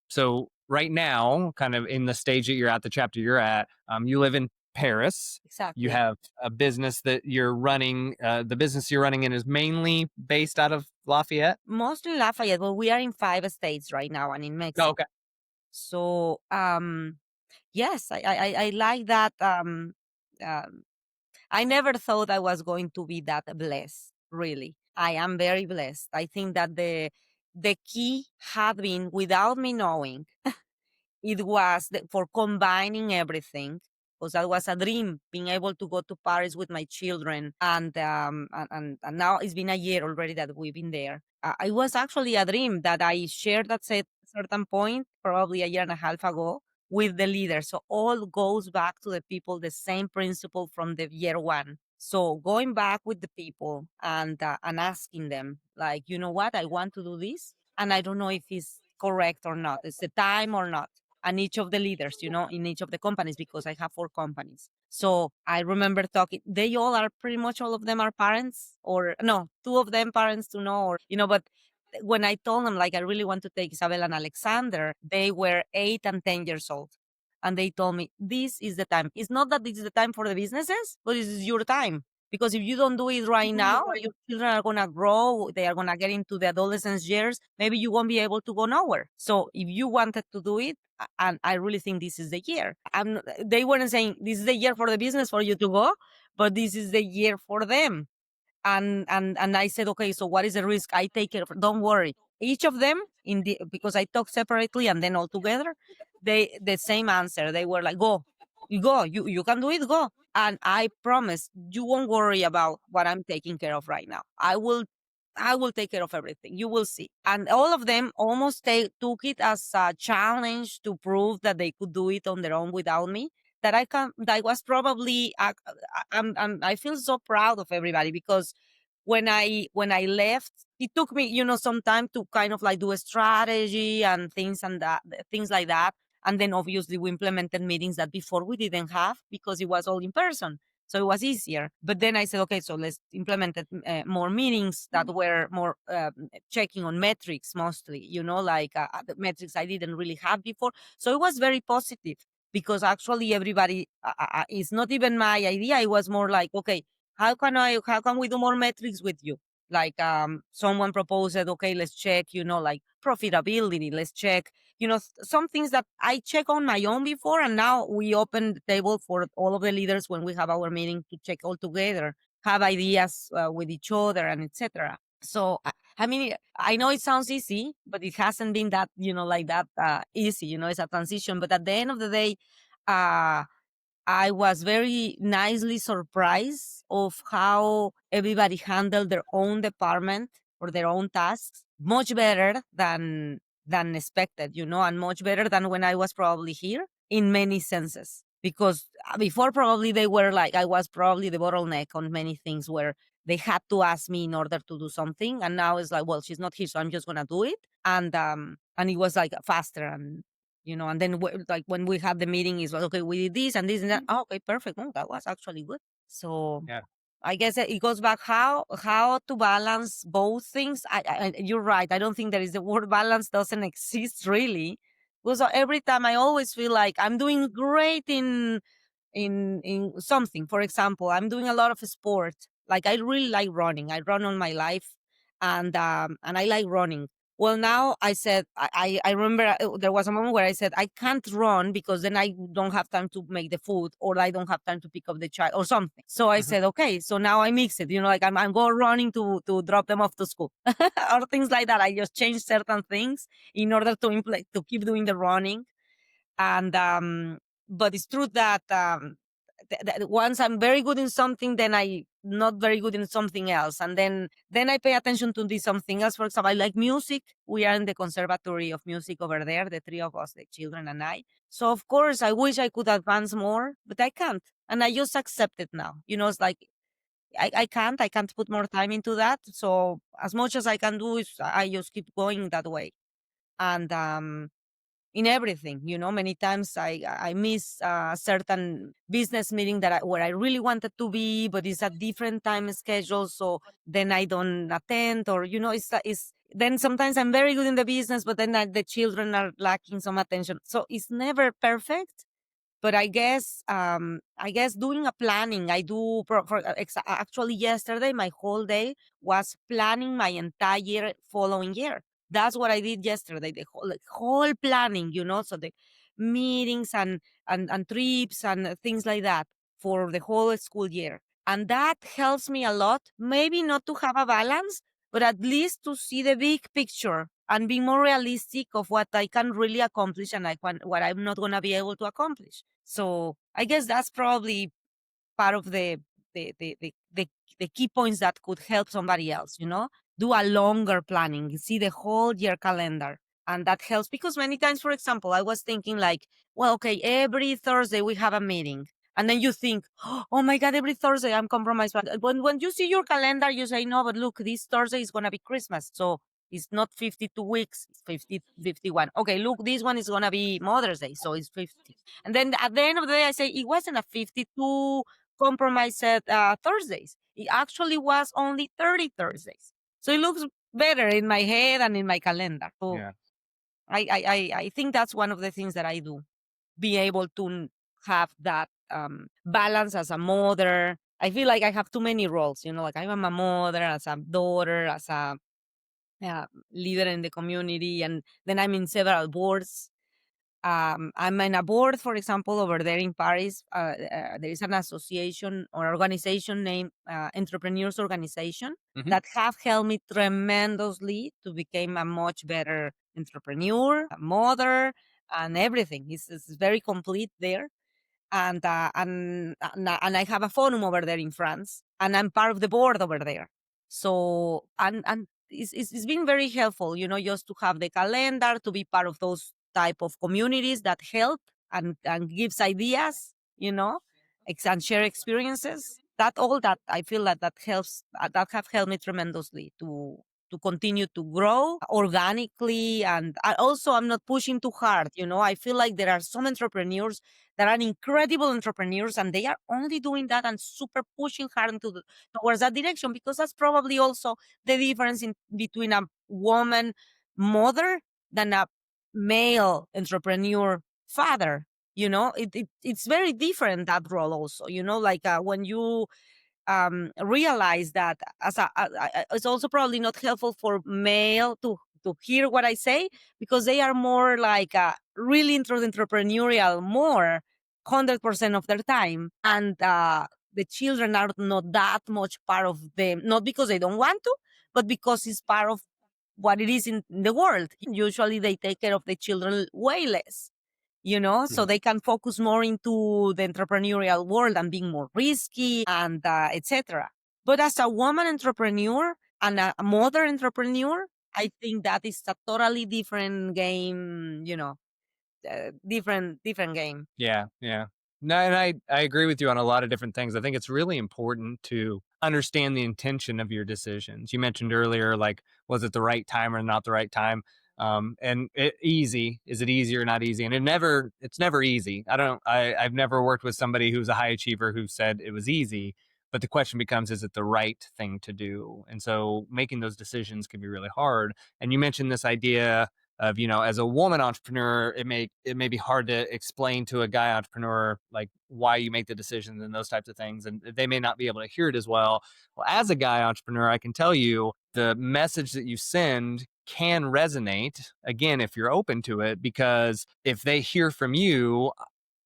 So right now, kind of in the stage that you're at, the chapter you're at, you live in Paris. You Exactly. have a business that you're running. The business you're running in is mainly based out of Lafayette. Mostly Lafayette, but we are in 5 states right now and in Oh, Mexico. okay. So yes, I like that. Um, I never thought I was going to be that blessed. Really, I am very blessed. I think that the key had been, without me knowing, it was for combining everything, because that was a dream, being able to go to Paris with my children, and now it's been a year already that we've been there. It was actually a dream that I shared at certain point, probably a year and a half ago, with the leaders. So all goes back to the people, the same principle from the year one. So going back with the people and asking them, like, you know what, I want to do this, and I don't know if it's correct or not. It's the time or not, and each of the leaders, in each of the companies, because I have 4 companies. So I remember talking, they all are pretty much, all of them are parents, or no, two of them parents to know, but when I told them, like, I really want to take Isabel and Alexander, they were 8 and 10 years old. And they told me, this is the time. It's not that this is the time for the businesses, but this is your time. Because if you don't do it right now, your children are going to grow. They are going to get into the adolescence years. Maybe you won't be able to go nowhere. So if you wanted to do it, and I really think this is the year. They weren't saying this is the year for the business for you to go, but this is the year for them. And I said, okay, so what is the risk? I take it. Don't worry. Each of them, because I talk separately and then all together, they the same answer. They were like, go, you go, you can do it, go. And I promise you won't worry about what I'm taking care of right now. I will take care of everything. You will see. And all of them almost took it as a challenge to prove that they could do it on their own without me. That I can. That was probably. I feel so proud of everybody, because when I left, it took me, some time to kind of like do a strategy and things like that. And then obviously we implemented meetings that before we didn't have, because it was all in person. So it was easier. But then I said, okay, so let's implement more meetings that were more checking on metrics mostly, like the metrics I didn't really have before. So it was very positive, because actually everybody, it's not even my idea. It was more like, okay, how can we do more metrics with you? Like, someone proposed, okay, let's check, like profitability, let's check, some things that I check on my own before, and now we open the table for all of the leaders when we have our meeting to check all together, have ideas with each other, and etc. So I mean, I know it sounds easy, but it hasn't been that, like that easy. It's a transition. But at the end of the day, uh I was very nicely surprised of how everybody handled their own department or their own tasks much better than expected, and much better than when I was probably here in many senses. Because before, probably they were like, I was probably the bottleneck on many things, where they had to ask me in order to do something, and now it's like, well, she's not here, so I'm just gonna do it. And it was like faster, and then like when we had the meeting, is like, okay, we did this and this and that. Oh, okay, perfect. Oh, that was actually good. So Yeah. I guess it goes back how to balance both things. You're right. I don't think there is, the word balance doesn't exist really, because every time I always feel like I'm doing great in something. For example, I'm doing a lot of sport. Like, I really like running. I run on my life, and I like running. Well, now I said, I remember, there was a moment where I said, I can't run, because then I don't have time to make the food, or I don't have time to pick up the child or something. So I Mhm. said, okay, so now I mix it, like I'm going running to drop them off to school or things like that. I just change certain things in order to keep doing the running. And but it's true that once I'm very good in something, then I not very good in something else, and then I pay attention to this something else. For example, I like music. We are in the conservatory of music over there, the three of us, the children and I. So of course I wish I could advance more, but I can't, and I just accept it now. It's like, I can't put more time into that. So as much as I can do is I just keep going that way. And in everything. Many times I miss a certain business meeting where I really wanted to be, but it's a different time schedule, so then I don't attend, or it's then sometimes I'm very good in the business, but then the children are lacking some attention. So it's never perfect, but I guess doing a planning, I do actually yesterday, my whole day was planning my entire following year. That's what I did yesterday, the whole planning, so the meetings and trips and things like that for the whole school year. And that helps me a lot, maybe not to have a balance, but at least to see the big picture and be more realistic of what I can really accomplish and what I'm not going to be able to accomplish. So I guess that's probably part of the the the the, the key points that could help somebody else. Do a longer planning, see the whole year calendar, and that helps because many times, for example, I was thinking like, well, okay, every Thursday we have a meeting. And then you think, oh my God, every Thursday I'm compromised. But when you see your calendar, you say, no, but look, this Thursday is going to be Christmas. So it's not 52 weeks, it's 51. Okay, look, this one is going to be Mother's Day. So it's 50. And then at the end of the day, I say it wasn't a 52 compromised Thursdays. It actually was only 30 Thursdays. So it looks better in my head and in my calendar. So Yeah. I think that's one of the things that I do. Be able to have that balance as a mother. I feel like I have too many roles, like I'm a mother, as a daughter, as a leader in the community, and then I'm in several boards. I'm in a board, for example, over there in Paris. There is an association or organization named Entrepreneurs Organization Hmm. that have helped me tremendously to become a much better entrepreneur, a mother, and everything. It's very complete there. And I have a forum over there in France, and I'm part of the board over there. So and it's been very helpful, just to have the calendar, to be part of those type of communities that help and gives ideas, and share experiences. That all that I feel that helps, that have helped me tremendously to continue to grow organically. And also, I'm not pushing too hard. I feel like there are some entrepreneurs that are incredible entrepreneurs, and they are only doing that and super pushing hard towards that direction, because that's probably also the difference in between a woman mother than a male entrepreneur father. It's very different, that role also, like when you realize that it's also probably not helpful for male to hear what I say, because they are more like really entrepreneurial more 100% of their time, and the children are not that much part of them, not because they don't want to, but because it's part of what it is in the world. Usually they take care of the children way less, so Mhm. they can focus more into the entrepreneurial world and being more risky and etc. But as a woman entrepreneur and a mother entrepreneur, I think that is a totally different game, different game. Yeah, yeah. No, and I agree with you on a lot of different things. I think it's really important to understand the intention of your decisions. You mentioned earlier, like, was it the right time or not the right time? And easy, is it easy or not easy? And it's never easy. I've never worked with somebody who's a high achiever who said it was easy. But the question becomes, is it the right thing to do? And so making those decisions can be really hard. And you mentioned this idea of, as a woman entrepreneur, it may be hard to explain to a guy entrepreneur like why you make the decisions and those types of things, and they may not be able to hear it as well. Well, as a guy entrepreneur, I can tell you the message that you send can resonate, again, if you're open to it, because if they hear from you,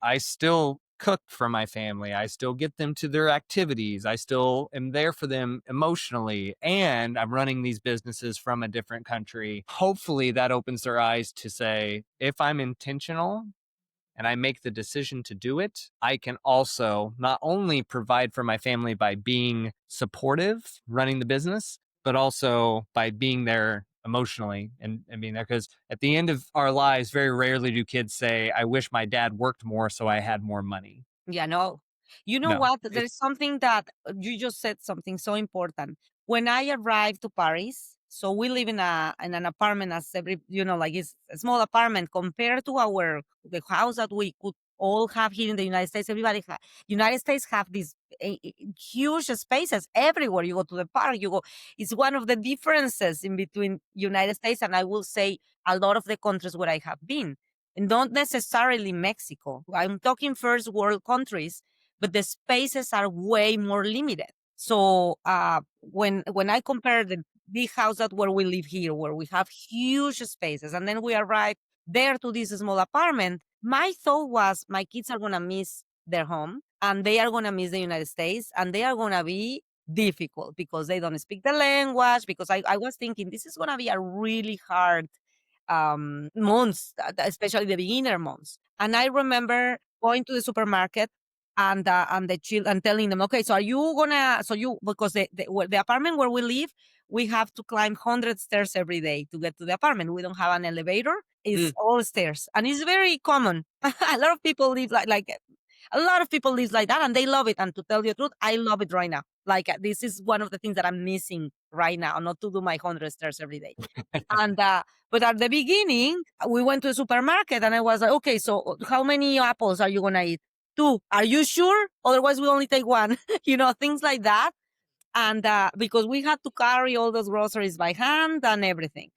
I still cook for my family. I still get them to their activities. I still am there for them emotionally. And I'm running these businesses from a different country. Hopefully, that opens their eyes to say, if I'm intentional and I make the decision to do it, I can also not only provide for my family by being supportive, running the business, but also by being there emotionally and being there. Because at the end of our lives, very rarely do kids say, I wish my dad worked more so I had more money. Yeah, no. You know No. what? There is something that you just said, something so important. When I arrived to Paris, So we live in an apartment as every, like it's a small apartment compared to the house that we could all have here in the United States. United States have these huge spaces everywhere. You go to the park, you go. It's one of the differences in between United States and I will say a lot of the countries where I have been, and not necessarily Mexico. I'm talking first world countries, but the spaces are way more limited. So when I compare the big house that where we live here, where we have huge spaces, and then we arrive there to this small apartment, my thought was my kids are gonna miss their home and they are gonna miss the United States and they are gonna be difficult because they don't speak the language. Because I was thinking this is gonna be a really hard months, especially the beginner months. And I remember going to the supermarket and the child and telling them, okay, so are you gonna so you because the apartment where we live, we have to climb 100 stairs every day to get to the apartment. We don't have an elevator; it's all stairs, and it's very common. A lot of people live like a lot of people live like that, and they love it. And to tell you the truth, I love it right now. Like this is one of the things that I'm missing right now, not to do my 100 stairs every day. And but at the beginning, we went to the supermarket, and I was like, okay, so how many apples are you gonna eat? Two. Are you sure? Otherwise, we only take one. Things like that. And because we had to carry all those groceries by hand and everything.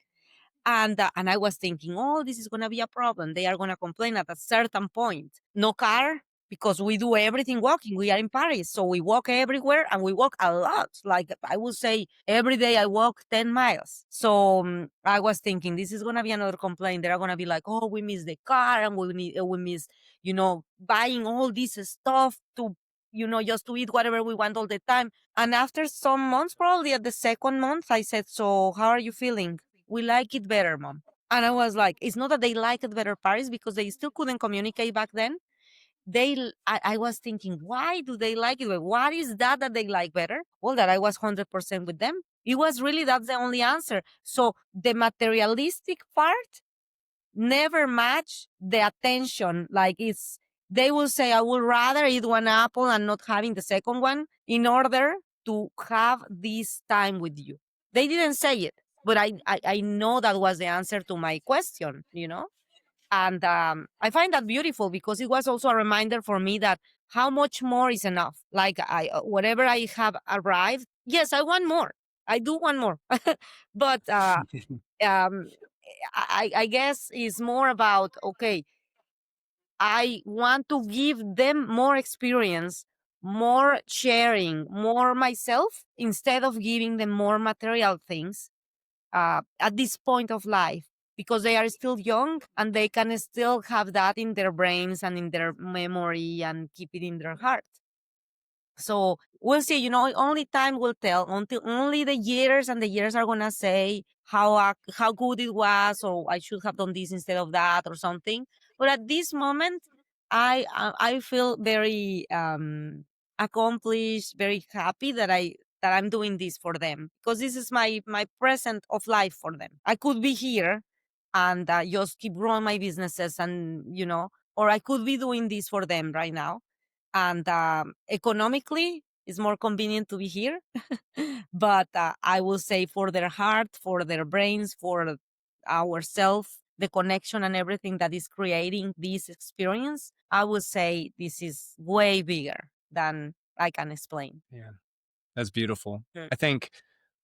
And I was thinking, oh, this is gonna be a problem. They are gonna complain at a certain point. No car because we do everything walking. We are in Paris, so we walk everywhere and we walk a lot. Like I would say, every day I walk 10 miles. So I was thinking, this is gonna be another complaint. They're gonna be like, oh, we miss the car and we miss, buying all this stuff to, just to eat whatever we want all the time. And after some months, probably at the second month, I said, so how are you feeling? We like it better, mom. And I was like, it's not that they like it better, Paris, because they still couldn't communicate back then. I was thinking, why do they like it? What is that they like better? Well, that I was 100% with them. It was really, that's the only answer. So the materialistic part never match the attention. Like they will say, I would rather eat one apple and not having the second one in order to have this time with you. They didn't say it, but I know that was the answer to my question. And I find that beautiful because it was also a reminder for me that how much more is enough. Like whatever I have arrived, yes, I want more. I do want more. But um, I guess it's more about, okay, I want to give them more experience, more sharing, more myself, instead of giving them more material things at this point of life, because they are still young and they can still have that in their brains and in their memory and keep it in their heart. So we'll see, only time will tell, until only the years and the years are gonna say how good it was, or I should have done this instead of that or something. But at this moment, I feel very accomplished, very happy that I'm doing this for them, because this is my present of life for them. I could be here and just keep growing my businesses, and or I could be doing this for them right now, and economically it's more convenient to be here. But I will say, for their heart, for their brains, for ourselves, the connection and everything that is creating this experience, I would say this is way bigger than I can explain. Yeah, that's beautiful. Mm. I think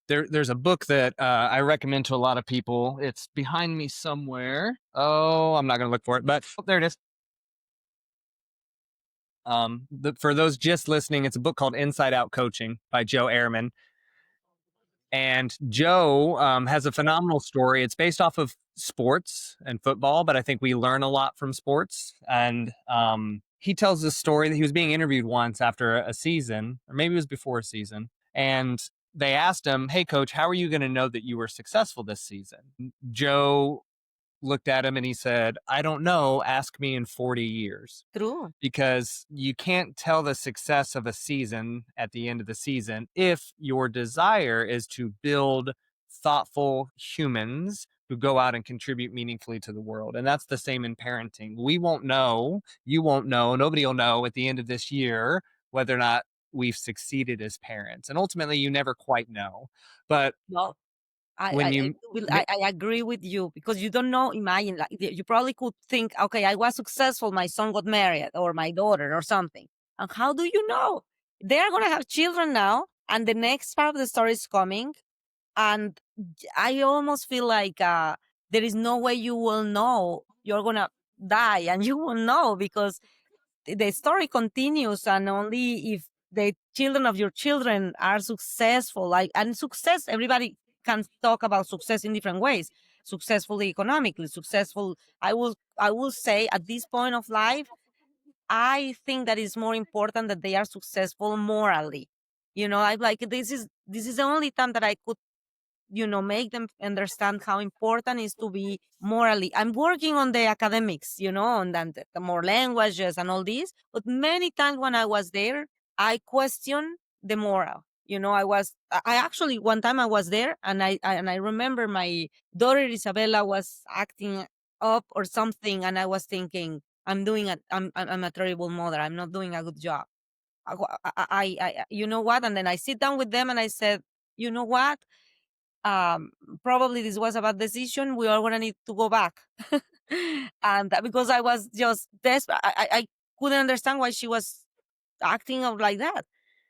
there's a book that I recommend to a lot of people. It's behind me somewhere. Oh, I'm not going to look for it, but there it is. For those just listening, it's a book called Inside Out Coaching by Joe Ehrman. And Joe has a phenomenal story. It's based off of sports and football, but I think we learn a lot from sports. And he tells this story that he was being interviewed once after a season, or maybe it was before a season. And they asked him, hey, coach, how are you going to know that you were successful this season? Joe looked at him and he said, I don't know. Ask me in 40 years. True. Because you can't tell the success of a season at the end of the season if your desire is to build thoughtful humans who go out and contribute meaningfully to the world. And that's the same in parenting. We won't know, you won't know, nobody will know at the end of this year whether or not we've succeeded as parents. And ultimately, you never quite know. But No. when you I agree with you because you don't know. Imagine, like you probably could think, okay, I was successful. My son got married, or my daughter, or something. And how do you know? They are gonna have children now, and the next part of the story is coming. And I almost feel like there is no way you will know. You're gonna die, and you will know because the story continues, and only if the children of your children are successful, like, and success, everybody can talk about success in different ways. Successfully economically, successful. I will say at this point of life, I think that it's more important that they are successful morally. I'm like, this is the only time that I could make them understand how important it is to be morally. I'm working on the academics, on the more languages and all this. But many times when I was there, I questioned the moral. I actually, one time I was there, and I remember my daughter Isabella was acting up or something, and I was thinking, I'm a terrible mother. I'm not doing a good job. You know what? And then I sit down with them and I said, you know what? um Probably this was a bad decision. We are gonna need to go back. And because I was just desperate, I couldn't understand why she was acting out like that.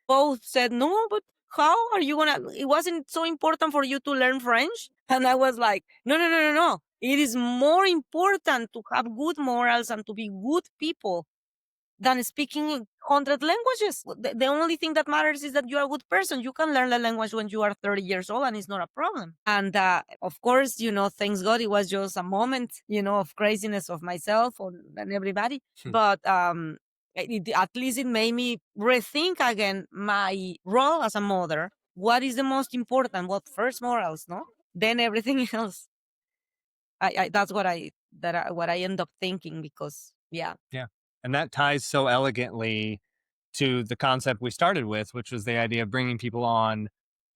Both said no, but how are you gonna, it wasn't so important for you to learn French? And I was like, no, no, no, no, no, it is more important to have good morals and to be good people than speaking 100 languages. The only thing that matters is that you are a good person. You can learn the language when you are 30 years old, and it's not a problem. And of course, thanks God, it was just a moment, of craziness of myself and everybody. But at least it made me rethink again my role as a mother. What is the most important? What first morals, no? Then everything else. That's what I end up thinking because, yeah. Yeah. And that ties so elegantly to the concept we started with, which was the idea of bringing people on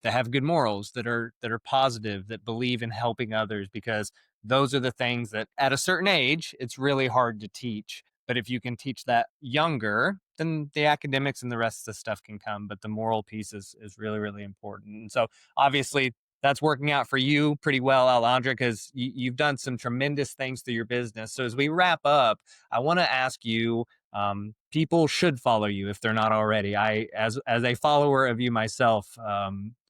that have good morals, that are positive, that believe in helping others, because those are the things that at a certain age it's really hard to teach. But if you can teach that younger, then the academics and the rest of the stuff can come. But the moral piece is really, really important. And so obviously that's working out for you pretty well, Alejandra, because you've done some tremendous things through your business. So as we wrap up, I want to ask you, people should follow you if they're not already. As a follower of you myself,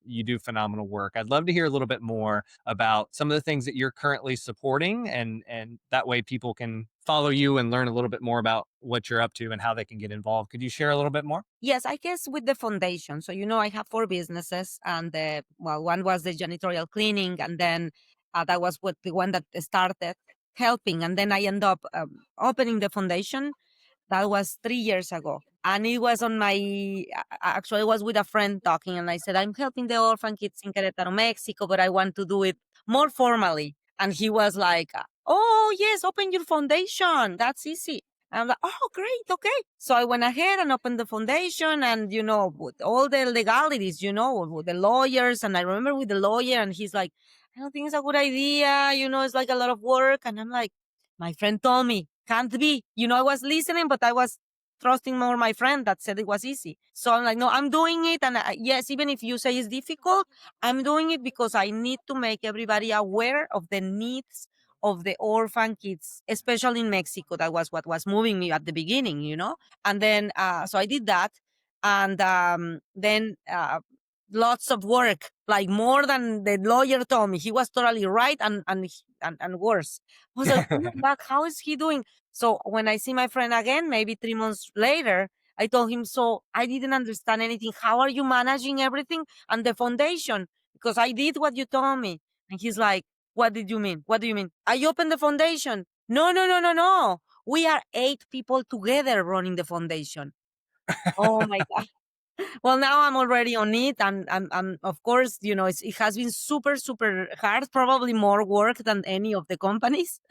you do phenomenal work. I'd love to hear a little bit more about some of the things that you're currently supporting, and that way people can follow you and learn a little bit more about what you're up to and how they can get involved. Could you share a little bit more? Yes, I guess with the foundation. So, I have four businesses, and one was the janitorial cleaning, and then that was the one that started helping, and then I end up opening the foundation. That was 3 years ago. And it was on my, actually, I was with a friend talking, and I said, I'm helping the orphan kids in Querétaro, Mexico, but I want to do it more formally. And he was like, oh, yes, open your foundation. That's easy. And I'm like, oh, great. Okay. So I went ahead and opened the foundation, and, with all the legalities, with the lawyers. And I remember with the lawyer, and he's like, I don't think it's a good idea. It's like a lot of work. And I'm like, my friend told me, can't be. I was listening, but I was trusting more my friend that said it was easy. So I'm like, no, I'm doing it. And yes, even if you say it's difficult, I'm doing it because I need to make everybody aware of the needs of the orphan kids, especially in Mexico. That was what was moving me at the beginning. And then, so I did that. And then lots of work, like more than the lawyer told me. He was totally right, and worse. I was like, oh my God, how is he doing? So when I see my friend again, maybe 3 months later, I told him, so I didn't understand anything. How are you managing everything and the foundation? Because I did what you told me. And he's like, what did you mean? What do you mean? I opened the foundation. No, no, no, no, no. We are 8 people together running the foundation. Oh my God. Well, now I'm already on it, and of course, it has been super, super hard, probably more work than any of the companies.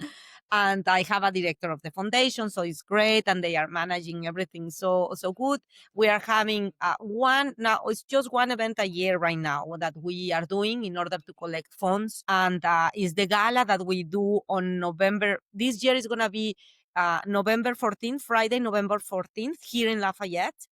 And I have a director of the foundation, so it's great, and they are managing everything so good. We are having one now. It's just one event a year right now that we are doing in order to collect funds, and is the gala that we do on November. This year is gonna be November 14th, Friday, November 14th, here in Lafayette.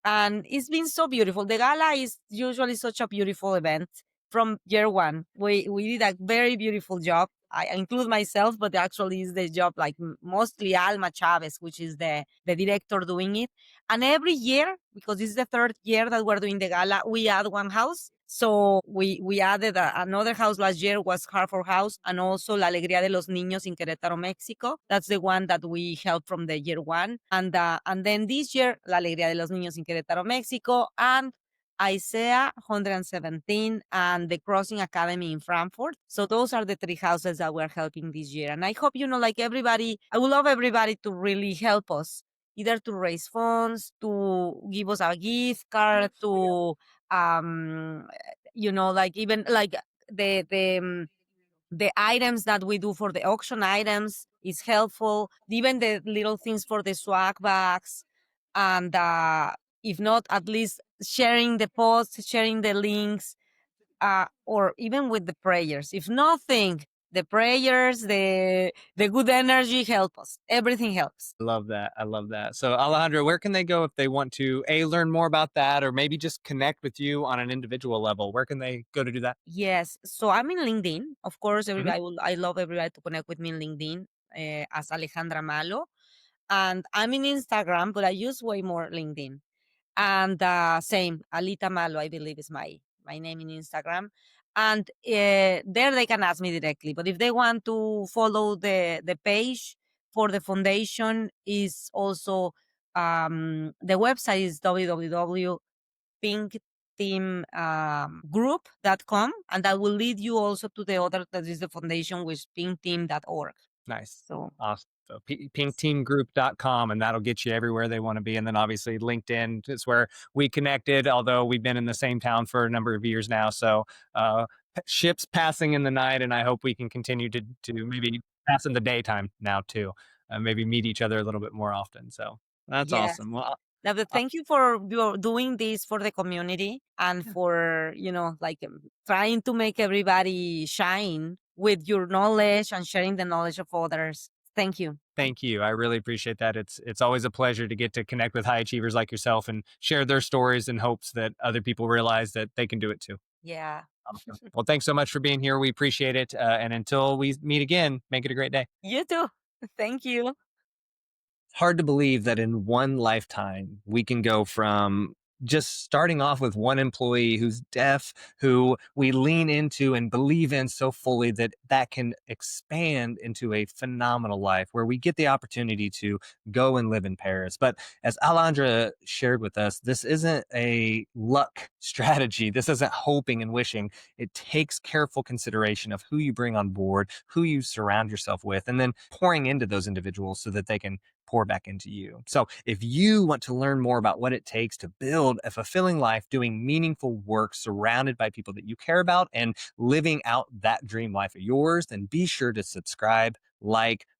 And it's been so beautiful. The gala is usually such a beautiful event. from year one. We did a very beautiful job. I include myself, but actually is the job like mostly Alma Chavez, which is the director doing it. And every year, because this is the third year that we're doing the gala, we add one house. So we added another house last year was Hartford House, and also La Alegría de los Niños in Querétaro, Mexico. That's the one that we helped from the year one. And then this year, La Alegría de los Niños in Querétaro, Mexico, and Isaiah 117 and the Crossing Academy in Frankfurt. So those are the three houses that we're helping this year. And I hope, like everybody, I would love everybody to really help us, either to raise funds, to give us a gift card, to, like even like the items that we do for the auction items is helpful. Even the little things for the swag bags, and if not, at least sharing the posts, sharing the links, or even with the prayers. If nothing, the prayers, the good energy help us. Everything helps. Love that. I love that. So Alejandra, where can they go if they want to learn more about that, or maybe just connect with you on an individual level? Where can they go to do that? Yes. So I'm in LinkedIn. Of course, Mhm. I love everybody to connect with me in LinkedIn as Alejandra Malo. And I'm in Instagram, but I use way more LinkedIn. And same, Alita Malo, I believe is my name in Instagram. And there they can ask me directly. But if they want to follow the page for the foundation, is also the website is www.pinkteamgroup.com, and that will lead you also to the other, that is the foundation, which is pinkteam.org. Nice. So Awesome. So pinkteamgroup.com, and that'll get you everywhere they want to be. And then obviously LinkedIn is where we connected, although we've been in the same town for a number of years now. So ships passing in the night, and I hope we can continue to maybe pass in the daytime now too. Maybe meet each other a little bit more often. So that's yes. awesome. Well, Now, but thank you for doing this for the community, and for, like, trying to make everybody shine with your knowledge and sharing the knowledge of others. Thank you. thank you. I really appreciate that. It's always a pleasure to get to connect with high achievers like yourself and share their stories in hopes that other people realize that they can do it too. Yeah. Awesome. Well, thanks so much for being here. We appreciate it. And until we meet again, make it a great day. You too. Thank you. Hard to believe that in one lifetime we can go from just starting off with one employee who's deaf, who we lean into and believe in so fully that that can expand into a phenomenal life where we get the opportunity to go and live in Paris. But as Alondra shared with us, this isn't a luck strategy. This isn't hoping and wishing. It takes careful consideration of who you bring on board, who you surround yourself with, and then pouring into those individuals so that they can pour back into you. So if you want to learn more about what it takes to build a fulfilling life, doing meaningful work surrounded by people that you care about and living out that dream life of yours, then be sure to subscribe,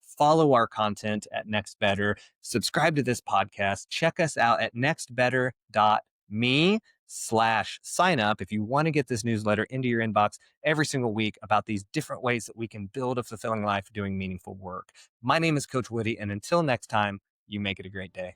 follow our content at Next Better, subscribe to this podcast, check us out at nextbetter.me/sign up if you want to get this newsletter into your inbox every single week about these different ways that we can build a fulfilling life doing meaningful work. My name is Coach Woody, and until next time, you make it a great day.